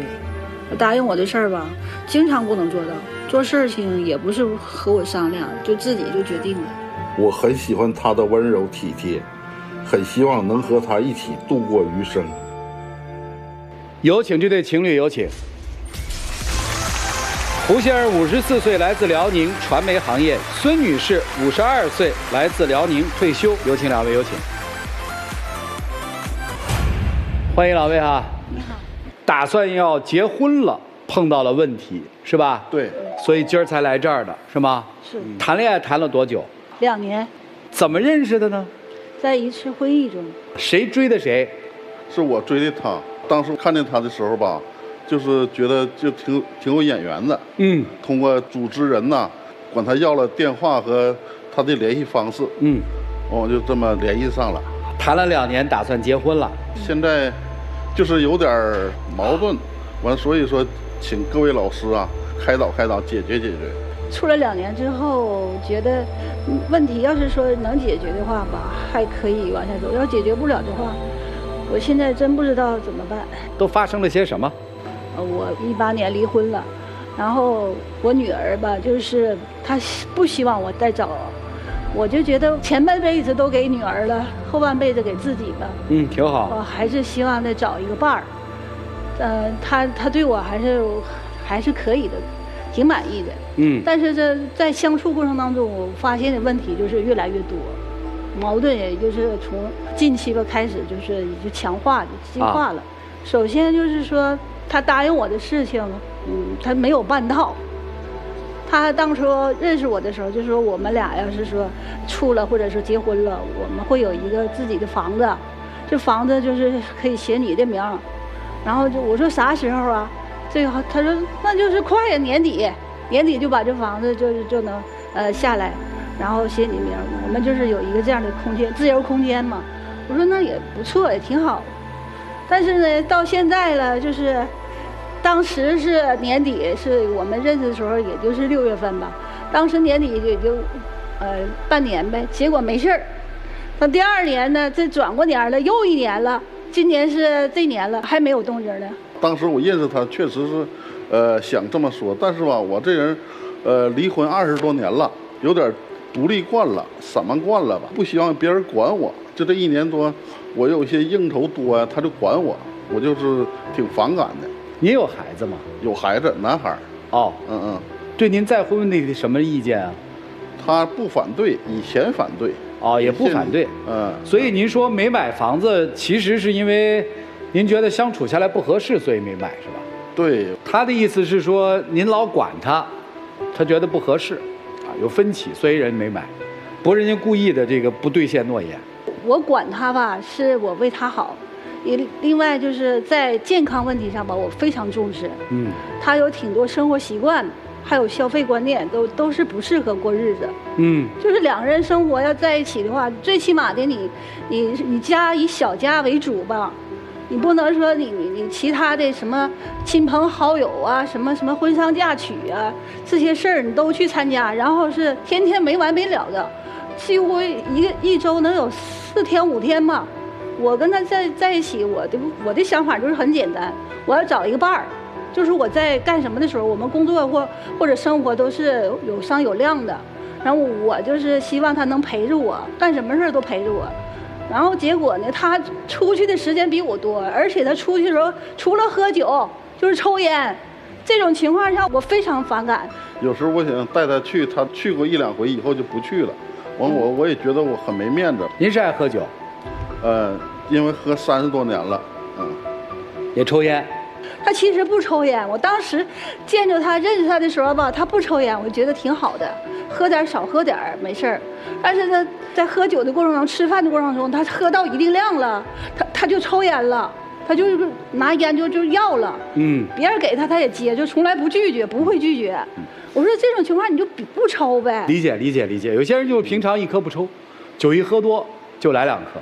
答应我的事儿吧，经常不能做到，做事情也不是和我商量，就自己就决定了。我很喜欢他的温柔体贴，很希望能和他一起度过余生。有请这对情侣，有请。胡先生54岁，来自辽宁传媒行业；孙女士52岁，来自辽宁退休。有请两位，有请。欢迎两位哈。你好。打算要结婚了，碰到了问题是吧？对。所以今儿才来这儿的是吗？是。谈恋爱谈了多久2年。怎么认识的呢？在一次会议中。谁追的谁？是我追的他。当时看见他的时候吧，就是觉得就挺有眼缘的。通过主持人呐，管他要了电话和他的联系方式。我就这么联系上了。谈了2年，打算结婚了。现在就是有点矛盾，完所以说请各位老师啊开导开导，解决解决。处了2年之后，觉得问题要是说能解决的话吧，还可以往下走；要解决不了的话，我现在真不知道怎么办。都发生了些什么？我18年离婚了，然后我女儿吧，就是她不希望我再找，我就觉得前半辈子都给女儿了，后半辈子给自己吧。挺好。我还是希望再找一个伴儿。她对我还是可以的，挺满意的。但是这在相处过程当中，我发现的问题就是越来越多，矛盾也就是从近期吧开始就是就强化就激化了。首先就是说，他答应我的事情，他没有办到。他当初认识我的时候就说，我们俩要是说处了或者说结婚了，我们会有一个自己的房子，这房子就是可以写你的名。然后我说啥时候啊？最后他说那就是快呀，年底就把这房子就能下来，然后写你名。我们就是有一个这样的空间，自由空间嘛。我说那也不错，也挺好。但是呢，到现在了，就是当时是年底，是我们认识的时候，也就是6月份吧。当时年底也就半年呗，结果没事儿。到第2年呢，这转过年了，又1年了。今年是这年了，还没有动静呢。当时我认识他，确实是想这么说，但是吧，我这人离婚20多年了，有点独立惯了，散漫惯了吧，不希望别人管我。就这1年多，我有一些应酬多呀，他就管我，我就是挺反感的。您有孩子吗？有孩子，男孩。哦，对您再婚的什么意见啊？他不反对，以前反对。也不反对。所以您说没买房子，其实是因为您觉得相处下来不合适，所以没买，是吧？对。他的意思是说您老管他，他觉得不合适，有分歧，所以人没买，不是人家故意的这个不兑现诺言。我管他吧，是我为他好。另外就是在健康问题上吧，我非常重视。他有挺多生活习惯，还有消费观念都是不适合过日子。就是2个人生活要在一起的话，最起码的你家以小家为主吧，你不能说你其他的什么亲朋好友啊，什么婚丧嫁娶啊，这些事儿你都去参加，然后是天天没完没了的，几乎一周能有4天5天吧。我跟他在一起，我的想法就是很简单，我要找一个伴儿，就是我在干什么的时候，我们工作或者生活都是有商有量的，然后我就是希望他能陪着我，干什么事儿都陪着我。然后结果呢，他出去的时间比我多，而且他出去的时候除了喝酒就是抽烟，这种情况下我非常反感。有时候我想带他去，他去过1、2回以后就不去了，我也觉得我很没面子。您是爱喝酒？因为喝30多年了，也抽烟。他其实不抽烟，我当时见着他认识他的时候吧，他不抽烟，我觉得挺好的，喝点少喝点没事儿。但是他在喝酒的过程中，吃饭的过程中，他喝到一定量了，他就抽烟了，他就是拿烟就要了。别人给他也接，就从来不拒绝，不会拒绝。我说这种情况你就不抽呗。理解。有些人就是平常1颗不抽，酒一喝多就来2颗。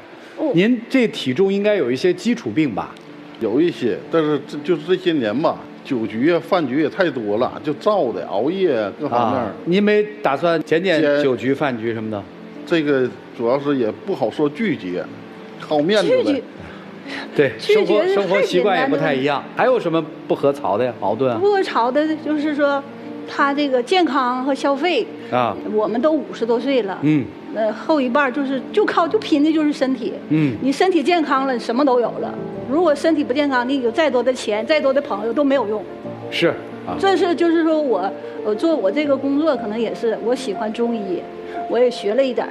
您这体重应该有一些基础病吧？有一些，但是就是这些年吧，酒局啊、饭局也太多了，就造的熬夜各方面。您没打算减酒局、饭局什么的？这个主要是也不好说拒绝，好面子的。对，生活习惯也不太一样。还有什么不合槽的呀？矛盾啊？不合槽的就是说，他这个健康和消费啊，我们都50多岁了。后一半就拼的就是身体。你身体健康了，你什么都有了。如果身体不健康，你有再多的钱、再多的朋友都没有用。是啊，这是就是说我做我这个工作，可能也是我喜欢中医，我也学了一点，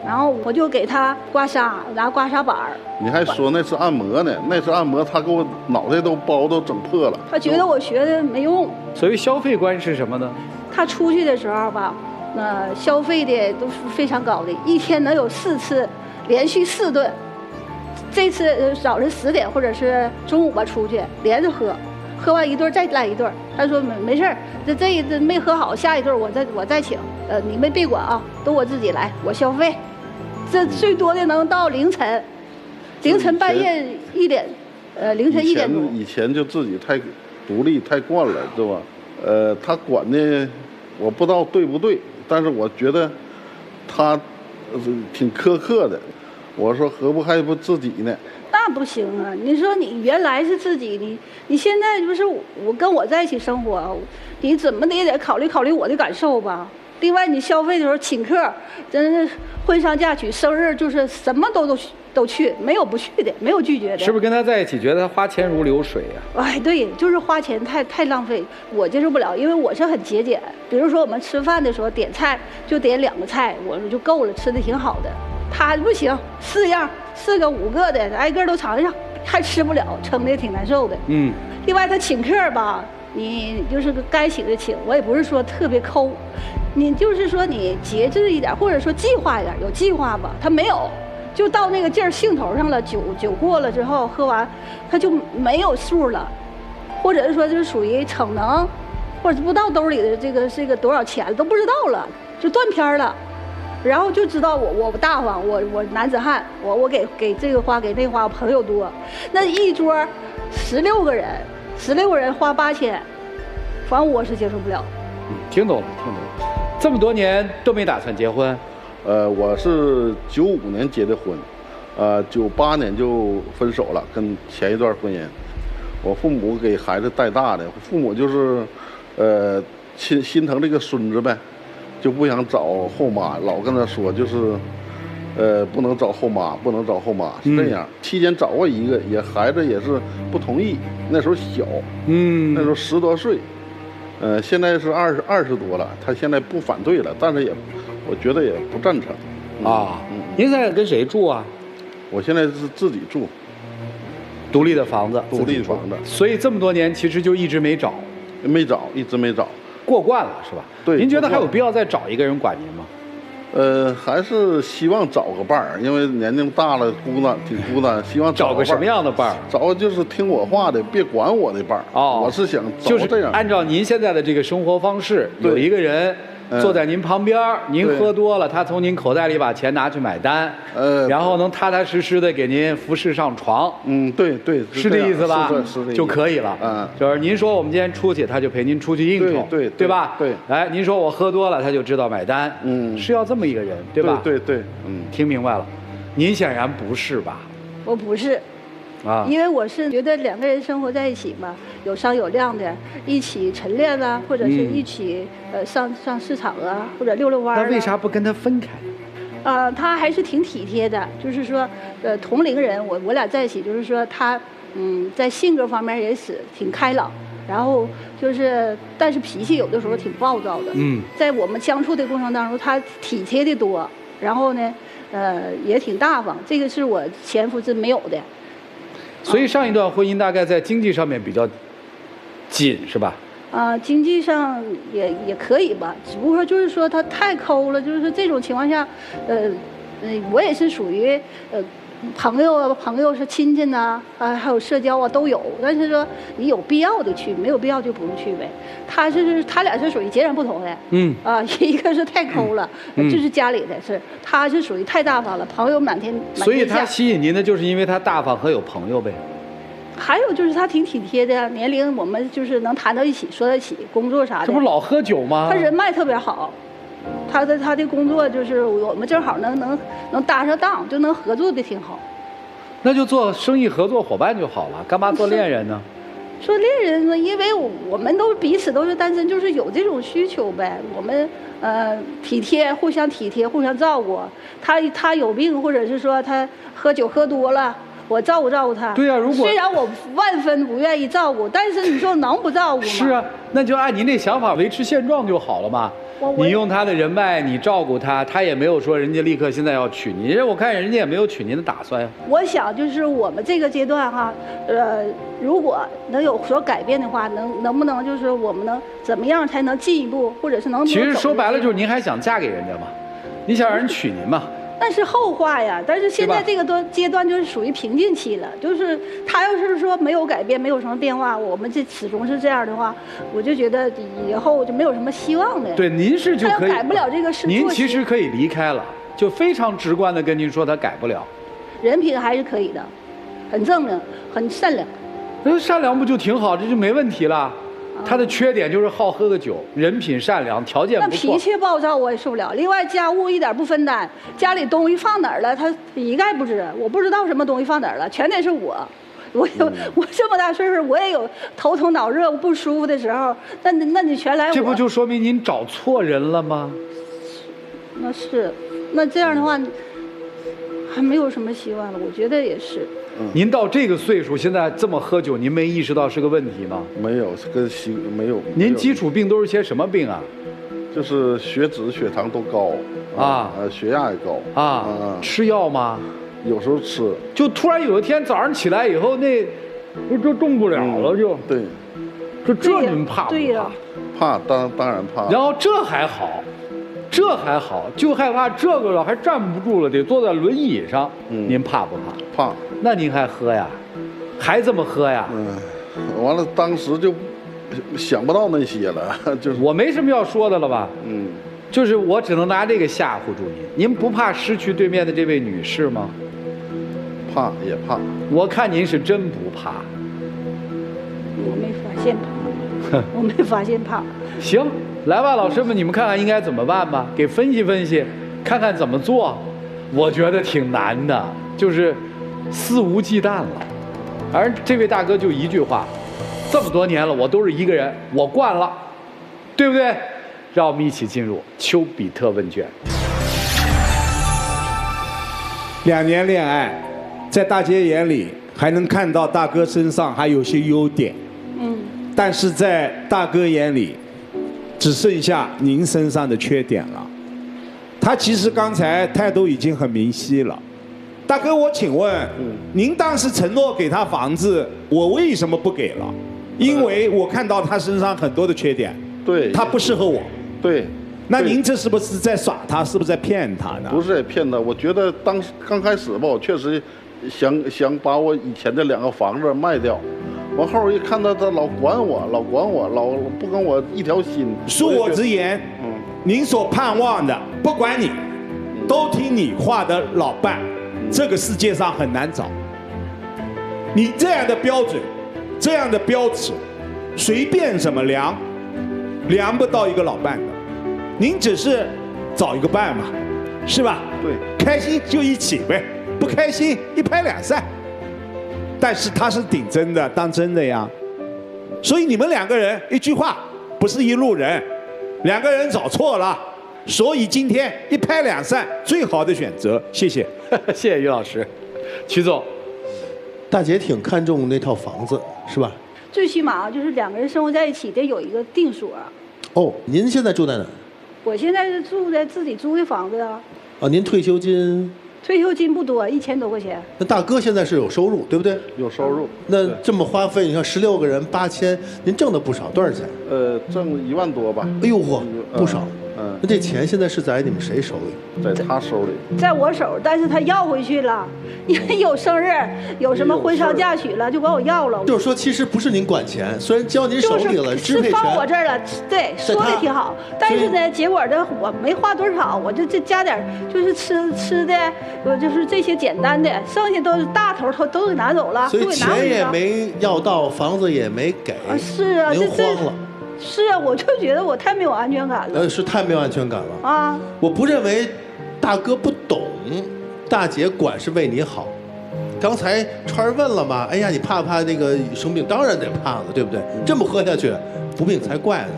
然后我就给他刮痧，拿刮痧板。你还说那是按摩呢？那是按摩，他给我脑袋都整破了。他觉得我学的没用。所谓消费观是什么呢？他出去的时候吧。消费的都是非常高的，一天能有4次，连续4顿。这次早晨10点或者是中午吧出去连着喝，喝完1顿再来1顿。他说没事儿，这一顿没喝好，下一顿我再请。你们别管啊，都我自己来，我消费。这最多的能到凌晨半夜1点，凌晨1点多。以前就自己太独立太惯了，对吧？他管的我不知道对不对。但是我觉得他挺苛刻的，我说何不还不自己呢？那不行啊！你说你原来是自己，你现在就是我跟我在一起生活，你怎么的也得考虑我的感受吧。另外，你消费的时候请客，真是婚丧嫁娶、生日，就是什么都去，没有不去的，没有拒绝的。是不是跟他在一起觉得他花钱如流水呀？哎，对，就是花钱太浪费，我接受不了，因为我是很节俭。比如说我们吃饭的时候点菜就点2个菜，我就够了，吃的挺好的。他不行，4样，4个5个的，挨个都尝上，还吃不了，撑的也挺难受的。另外他请客吧，你就是该请的请，我也不是说特别抠，你就是说你节制一点，或者说计划一点，有计划吧。他没有，就到那个劲儿兴头上了，酒过了之后喝完，他就没有数了，或者是说就是属于逞能，或者不知道兜里的这个多少钱都不知道了，就断片了。然后就知道我大方，我男子汉，我给这个花给那花，我朋友多，那一桌16个人花8000，反正我是接受不了。听懂了。这么多年都没打算结婚？我是95年结的婚，98年就分手了，跟前一段婚姻。我父母给孩子带大的，父母就是心疼这个孙子呗。就不想找后妈，老跟他说就是，不能找后妈，是这样。期间找过一个，孩子也是不同意，那时候小，那时候10多岁，现在是20多了，他现在不反对了，但是我觉得也不赞成。您现在跟谁住啊？我现在是自己住，独立的房子，所以这么多年其实就一直没找，一直没找。过惯了是吧？对。您觉得还有必要再找一个人管您吗？还是希望找个伴儿，因为年龄大了，挺孤单，希望找个什么样的伴儿？找个就是听我话的，别管我的伴儿。我是想就是按照您现在的这个生活方式，有一个人坐在您旁边，您喝多了，他从您口袋里把钱拿去买单，然后能踏踏实实的给您服侍上床。对，是这意思吧？是就可以了。就是您说我们今天出去，他就陪您出去应酬，对吧？对。哎，您说我喝多了，他就知道买单。是要这么一个人，对吧？对。听明白了。您显然不是吧？我不是。因为我是觉得两个人生活在一起嘛，有商有量的，一起晨练啊，或者是一起上市场啊，或者溜弯。那为啥不跟他分开？他还是挺体贴的，就是说，同龄人，我俩在一起，就是说他，在性格方面也是挺开朗，然后就是，但是脾气有的时候挺暴躁的。在我们相处的过程当中，他体贴的多，然后呢，也挺大方，这个是我前夫是没有的。所以上一段婚姻大概在经济上面比较紧，是吧？经济上也可以吧，只不过就是说他太抠了，就是这种情况下，我也是属于朋友是亲戚呐，还有社交啊都有，但是说你有必要的去，没有必要就不用去呗。他俩是属于截然不同的，一个是太抠了，这是家里的事，他是属于太大方了，朋友满天下。所以他吸引您的就是因为他大方和有朋友呗。还有就是他挺体贴的，年龄我们就是能谈到一起，说到一起，工作啥的。这不老喝酒吗？他人脉特别好，他的工作就是我们正好能搭上档，就能合作的挺好。那就做生意合作伙伴就好了，干嘛做恋人呢？说恋人呢，因为我们都彼此都是单身，就是有这种需求呗。我们体贴，互相体贴，互相照顾。他有病，或者是说他喝酒喝多了。我照顾他。对呀，如果虽然我万分不愿意照顾，但是你说能不照顾吗？是啊，那就按您这想法维持现状就好了嘛。你用他的人脉，你照顾他，他也没有说人家立刻现在要娶您，我看人家也没有娶您的打算呀。我想就是我们这个阶段哈，如果能有所改变的话，能不能就是我们能怎么样才能进一步，或者是能？其实说白了就是您还想嫁给人家嘛，你想让人娶您嘛。那是后话呀，但是现在这个阶段就是属于瓶颈期了，就是他要是说没有改变，没有什么变化，我们这始终是这样的话，我就觉得以后就没有什么希望的。对，您是就可以改不了这个事。您其实可以离开了，就非常直观的跟您说他改不了。人品还是可以的，很正直，很善良。那善良不就挺好，这就没问题了。他的缺点就是好喝个酒，人品善良，条件不错。那脾气暴躁我也受不了。另外家务一点不分担，家里东西放哪儿了，他一概不知。我不知道什么东西放哪儿了，全得是我。我这么大岁数，我也有头疼脑热不舒服的时候。那你全来我。这不就说明您找错人了吗？那是，那这样的话，还没有什么希望了。我觉得也是。您到这个岁数，现在这么喝酒，您没意识到是个问题吗？没有，跟没有。您基础病都是些什么病啊？就是血脂、血糖都高啊，血压也高啊。吃药吗？有时候吃。就突然有一天早上起来以后，那就动不了了，就。对。这您怕不怕？怕，当然怕。然后这还好，就害怕这个了，还站不住了，得坐在轮椅上。您怕不怕？怕。那您还喝呀？还这么喝呀？完了，当时就想不到那些了，就是我没什么要说的了吧？就是我只能拿这个吓唬住您。您不怕失去对面的这位女士吗？怕也怕。我看您是真不怕。我没发现怕，我没发现怕。行，来吧，老师们，你们看看应该怎么办吧？给分析分析，看看怎么做。我觉得挺难的，就是肆无忌惮了。而这位大哥就一句话，这么多年了，我都是一个人，我惯了，对不对？让我们一起进入丘比特问卷。2年恋爱，在大姐眼里还能看到大哥身上还有些优点，但是在大哥眼里，只剩下您身上的缺点了。他其实刚才态度已经很明晰了。大哥，我请问，您当时承诺给他房子，我为什么不给了？因为我看到他身上很多的缺点，对，他不适合我。对，那您这是不是在耍他？是不是在骗他呢？不是在骗他，我觉得刚开始吧，我确实想把我以前的2个房子卖掉。完后一看他老管我，老不跟我一条心。恕我直言，您所盼望的，不管你，都听你话的老伴，这个世界上很难找。你这样的标准，这样的标尺，随便怎么量，量不到一个老伴的。您只是找一个伴嘛，是吧？对，开心就一起呗，不开心一拍两散。但是他是顶真的，当真的呀。所以你们两个人一句话不是一路人，两个人找错了。所以今天一拍两散，最好的选择。谢谢，谢谢于老师。曲总，大姐挺看重那套房子，是吧？最起码就是两个人生活在一起得有一个定所。哦，您现在住在哪儿？我现在是住在自己租的房子啊。啊，您退休金？退休金不多，1000多块钱。那大哥现在是有收入，对不对？有收入。那这么花费，你看16个人8000，您挣的不少，多少钱？挣1万多吧。哎呦嚯，不少。那这钱现在是在你们谁手里？在他手里。在我手，但是他要回去了，因为有生日，有什么婚丧嫁娶了，就管我要了。就是说，其实不是您管钱，虽然交您手里了，支配权是放我这儿了，对，说的挺好。但是呢，结果呢，我没花多少，我就加点，就是吃的，就是这些简单的，剩下都是大头都给拿走了，所以钱也没要到，房子也没给。是啊，您慌了。是啊，我就觉得我太没有安全感了。是太没有安全感了啊！我不认为大哥不懂，大姐管是为你好。刚才川儿问了嘛，哎呀，你怕不怕那个生病？当然得怕了，对不对？这么喝下去，不病才怪呢。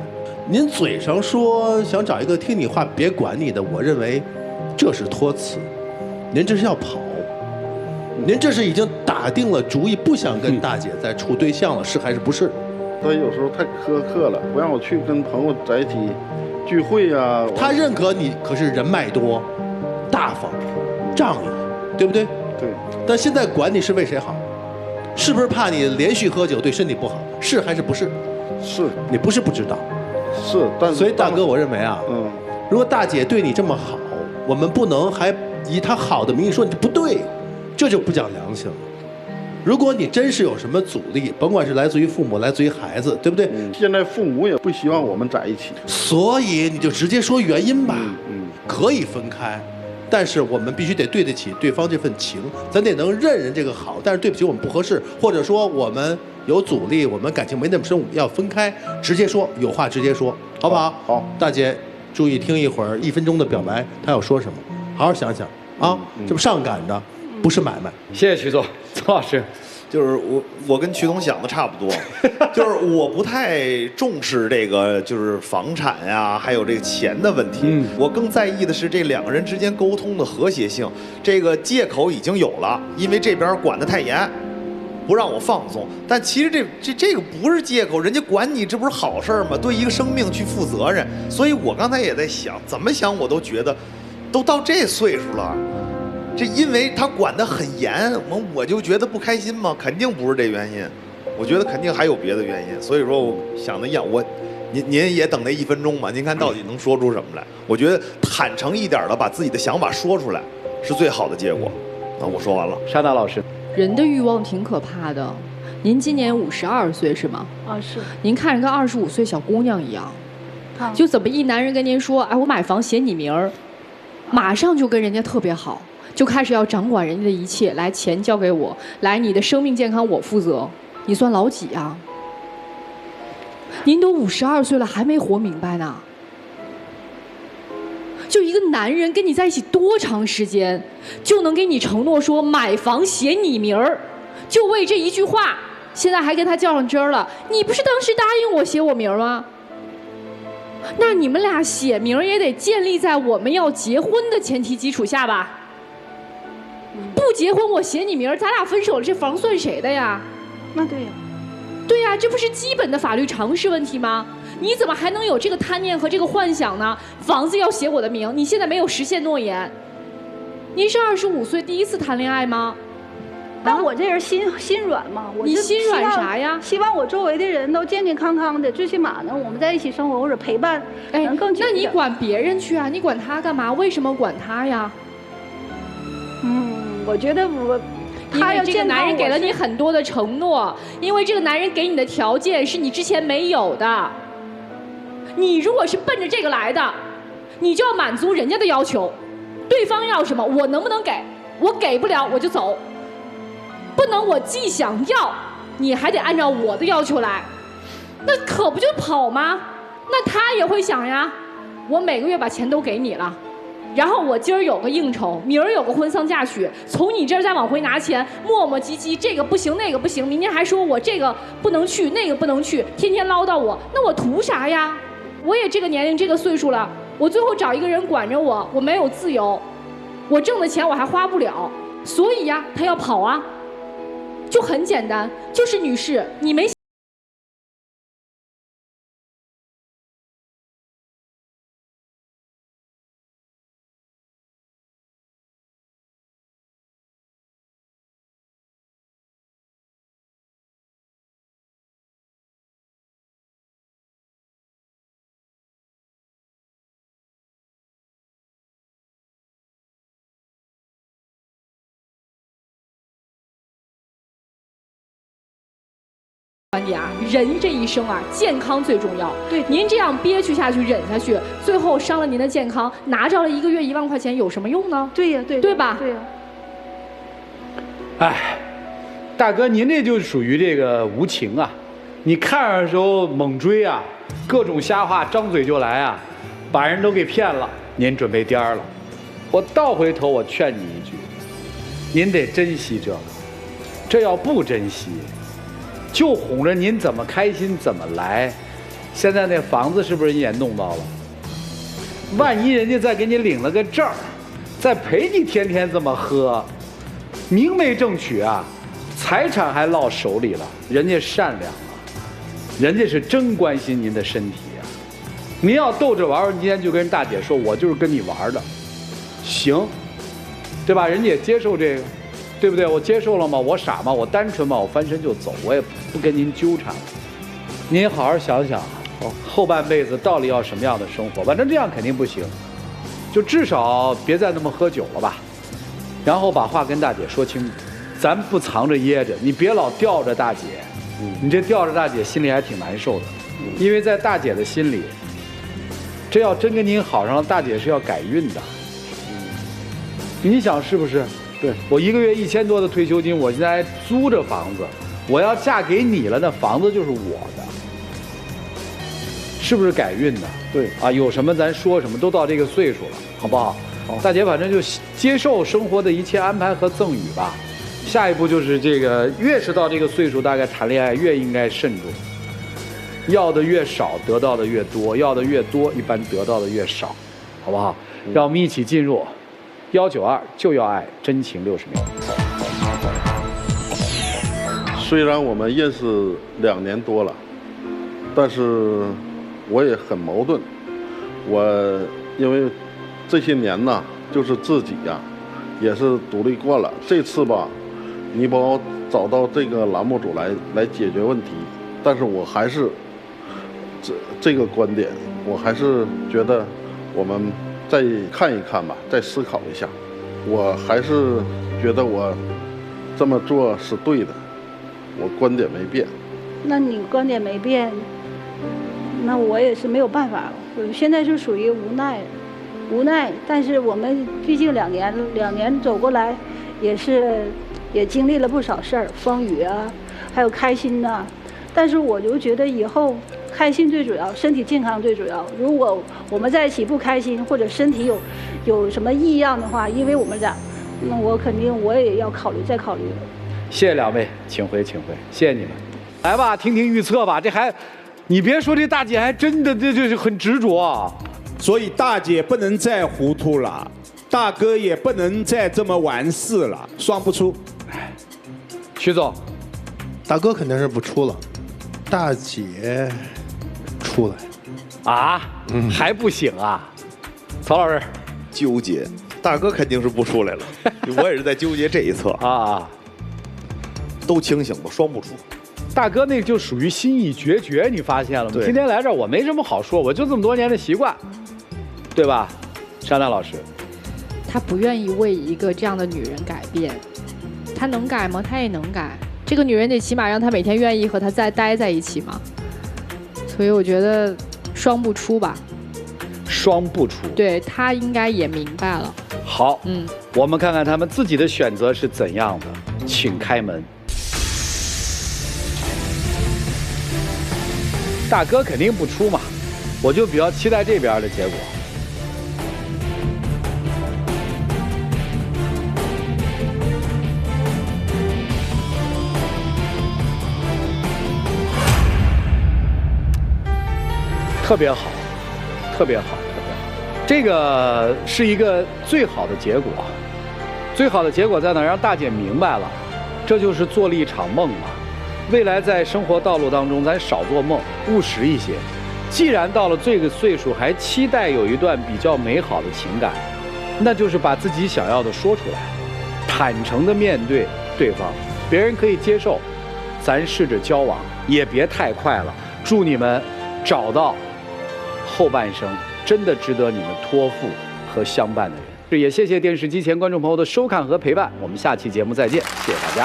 您嘴上说想找一个听你话、别管你的，我认为这是托词。您这是要跑，您这是已经打定了主意，不想跟大姐再处对象了，是还是不是？他有时候太苛刻了，不让我去跟朋友在一起聚会啊。他认可你，可是人脉多、大方、仗义，对不对？对。但现在管你是为谁好？是不是怕你连续喝酒对身体不好？是还是不是？是。你不是不知道。是，但所以大哥，我认为啊，如果大姐对你这么好，我们不能还以她好的名义说你不对，这就不讲良心了。如果你真是有什么阻力，甭管是来自于父母，来自于孩子，对不对？现在父母也不希望我们在一起，所以你就直接说原因吧。可以分开，但是我们必须得对得起对方这份情，咱得能认人这个好。但是对不起，我们不合适，或者说我们有阻力，我们感情没那么深，我们要分开，直接说，有话直接说，好不好？好，大姐，注意听一会儿1分钟的表白，他要说什么，好好想想啊，这不上赶着。不是买卖。谢谢曲总，曾老师，就是我跟曲总想的差不多，就是我不太重视这个就是房产呀，还有这个钱的问题。我更在意的是这两个人之间沟通的和谐性。这个借口已经有了，因为这边管得太严，不让我放松。但其实这个不是借口，人家管你这不是好事吗？对一个生命去负责任。所以我刚才也在想，怎么想我都觉得，都到这岁数了。这因为他管得很严，我就觉得不开心吗？肯定不是这原因，我觉得肯定还有别的原因。所以说我想的一样，您也等那1分钟吧，您看到底能说出什么来？我觉得坦诚一点的把自己的想法说出来，是最好的结果。那我说完了。沙娜老师，人的欲望挺可怕的。您今年52岁是吗？啊，是。您看着跟25岁小姑娘一样，就怎么一男人跟您说，哎，我买房写你名儿，马上就跟人家特别好。就开始要掌管人家的一切，来钱交给我，来你的生命健康我负责，你算老几啊？您都52岁了还没活明白呢。就一个男人跟你在一起多长时间，就能给你承诺说买房写你名儿，就为这一句话，现在还跟他较上真儿了。你不是当时答应我写我名吗？那你们俩写名也得建立在我们要结婚的前提基础下吧？不结婚我写你名儿，咱俩分手了，这房算谁的呀？那对呀，对呀，这不是基本的法律常识问题吗？你怎么还能有这个贪念和这个幻想呢？房子要写我的名，你现在没有实现诺言。您是25岁第一次谈恋爱吗？但我这人心软嘛，你心软啥呀？希望我周围的人都健健康康的，最起码呢，我们在一起生活或者陪伴，能更久。那你管别人去啊？你管他干嘛？为什么管他呀？我觉得他要这个男人给了你很多的承诺，因为这个男人给你的条件是你之前没有的。你如果是奔着这个来的，你就要满足人家的要求，对方要什么，我能不能给？我给不了我就走，不能我既想要，你还得按照我的要求来，那可不就跑吗？那他也会想呀，我每个月把钱都给你了。然后我今儿有个应酬，明儿有个婚丧嫁娶，从你这儿再往回拿钱，磨磨唧唧，这个不行那个不行，明天还说我这个不能去那个不能去，天天唠叨我，那我图啥呀？我也这个年龄这个岁数了，我最后找一个人管着我，我没有自由，我挣的钱我还花不了，所以呀，他要跑啊，就很简单，就是女士，你没。观点啊，人这一生啊，健康最重要。对，您这样憋屈下去、忍下去，最后伤了您的健康，拿着了1个月1万块钱，有什么用呢？对呀，对吧？对呀。哎，大哥，您这就属于这个无情啊！你看上的时候猛追啊，各种瞎话张嘴就来啊，把人都给骗了，您准备颠儿了。我倒回头我劝你一句，您得珍惜这个，这要不珍惜。就哄着您怎么开心怎么来，现在那房子是不是人也弄到了？万一人家再给你领了个证儿，再陪你天天这么喝，明媒正娶啊，财产还落手里了，人家善良啊，人家是真关心您的身体啊。您要逗着玩，今天就跟人大姐说，我就是跟你玩的，行，对吧？人家也接受这个。对不对？我接受了吗？我傻吗？我单纯吗？我翻身就走，我也不跟您纠缠了。您好好想想，后半辈子到底要什么样的生活？反正这样肯定不行，就至少别再那么喝酒了吧。然后把话跟大姐说清楚，咱不藏着掖着，你别老吊着大姐。你这吊着大姐心里还挺难受的，因为在大姐的心里，这要真跟您好上了，大姐是要改运的。你想是不是？对，我1个月1000多的退休金，我现在还租着房子，我要嫁给你了，那房子就是我的，是不是改运的？对啊，有什么咱说什么，都到这个岁数了，好不好？好，大姐反正就接受生活的一切安排和赠予吧。下一步就是这个，越是到这个岁数，大概谈恋爱越应该慎重，要的越少，得到的越多；要的越多，一般得到的越少，好不好？让我们一起进入。192就要爱真情60秒。虽然我们认识2年多了，但是我也很矛盾。我因为这些年呢，就是自己呀，也是独立惯了。这次吧，你把我找到这个栏目组来解决问题，但是我还是这个观点，我还是觉得我们。再看一看吧，再思考一下。我还是觉得我这么做是对的，我观点没变。那你观点没变，那我也是没有办法。我现在是属于无奈。但是我们毕竟2年走过来，也经历了不少事儿，风雨啊，还有开心呐。但是我就觉得以后。开心最主要，身体健康最主要。如果我们在一起不开心，或者身体有什么异样的话，因为我们俩，那我肯定我也要再考虑了。谢谢2位，请回，谢谢你们。来吧，听听预测吧。这还，你别说这大姐还真的这就是很执着啊。所以大姐不能再糊涂了，大哥也不能再这么玩事了，双不出。徐总，大哥肯定是不出了，大姐。出来啊，还不行啊，曹老师纠结，大哥肯定是不出来了，我也是在纠结这一侧啊，都清醒吧，双不出。大哥那就属于心意决绝，你发现了吗？天天来这儿，我没什么好说，我就这么多年的习惯，对吧？珊娜老师，他不愿意为一个这样的女人改变，他能改吗？他也能改。这个女人得起码让他每天愿意和他再待在一起嘛。所以我觉得双不出吧。双不出。对，他应该也明白了。好，我们看看他们自己的选择是怎样的，请开门。大哥肯定不出嘛，我就比较期待这边的结果。特别好，特别好，特别好，这个是一个最好的结果。最好的结果在哪？让大姐明白了，这就是做了一场梦嘛。未来在生活道路当中，咱少做梦，务实一些。既然到了这个岁数，还期待有一段比较美好的情感，那就是把自己想要的说出来，坦诚的面对对方，别人可以接受，咱试着交往，也别太快了。祝你们找到后半生真的值得你们托付和相伴的人。也谢谢电视机前观众朋友的收看和陪伴，我们下期节目再见，谢谢大家。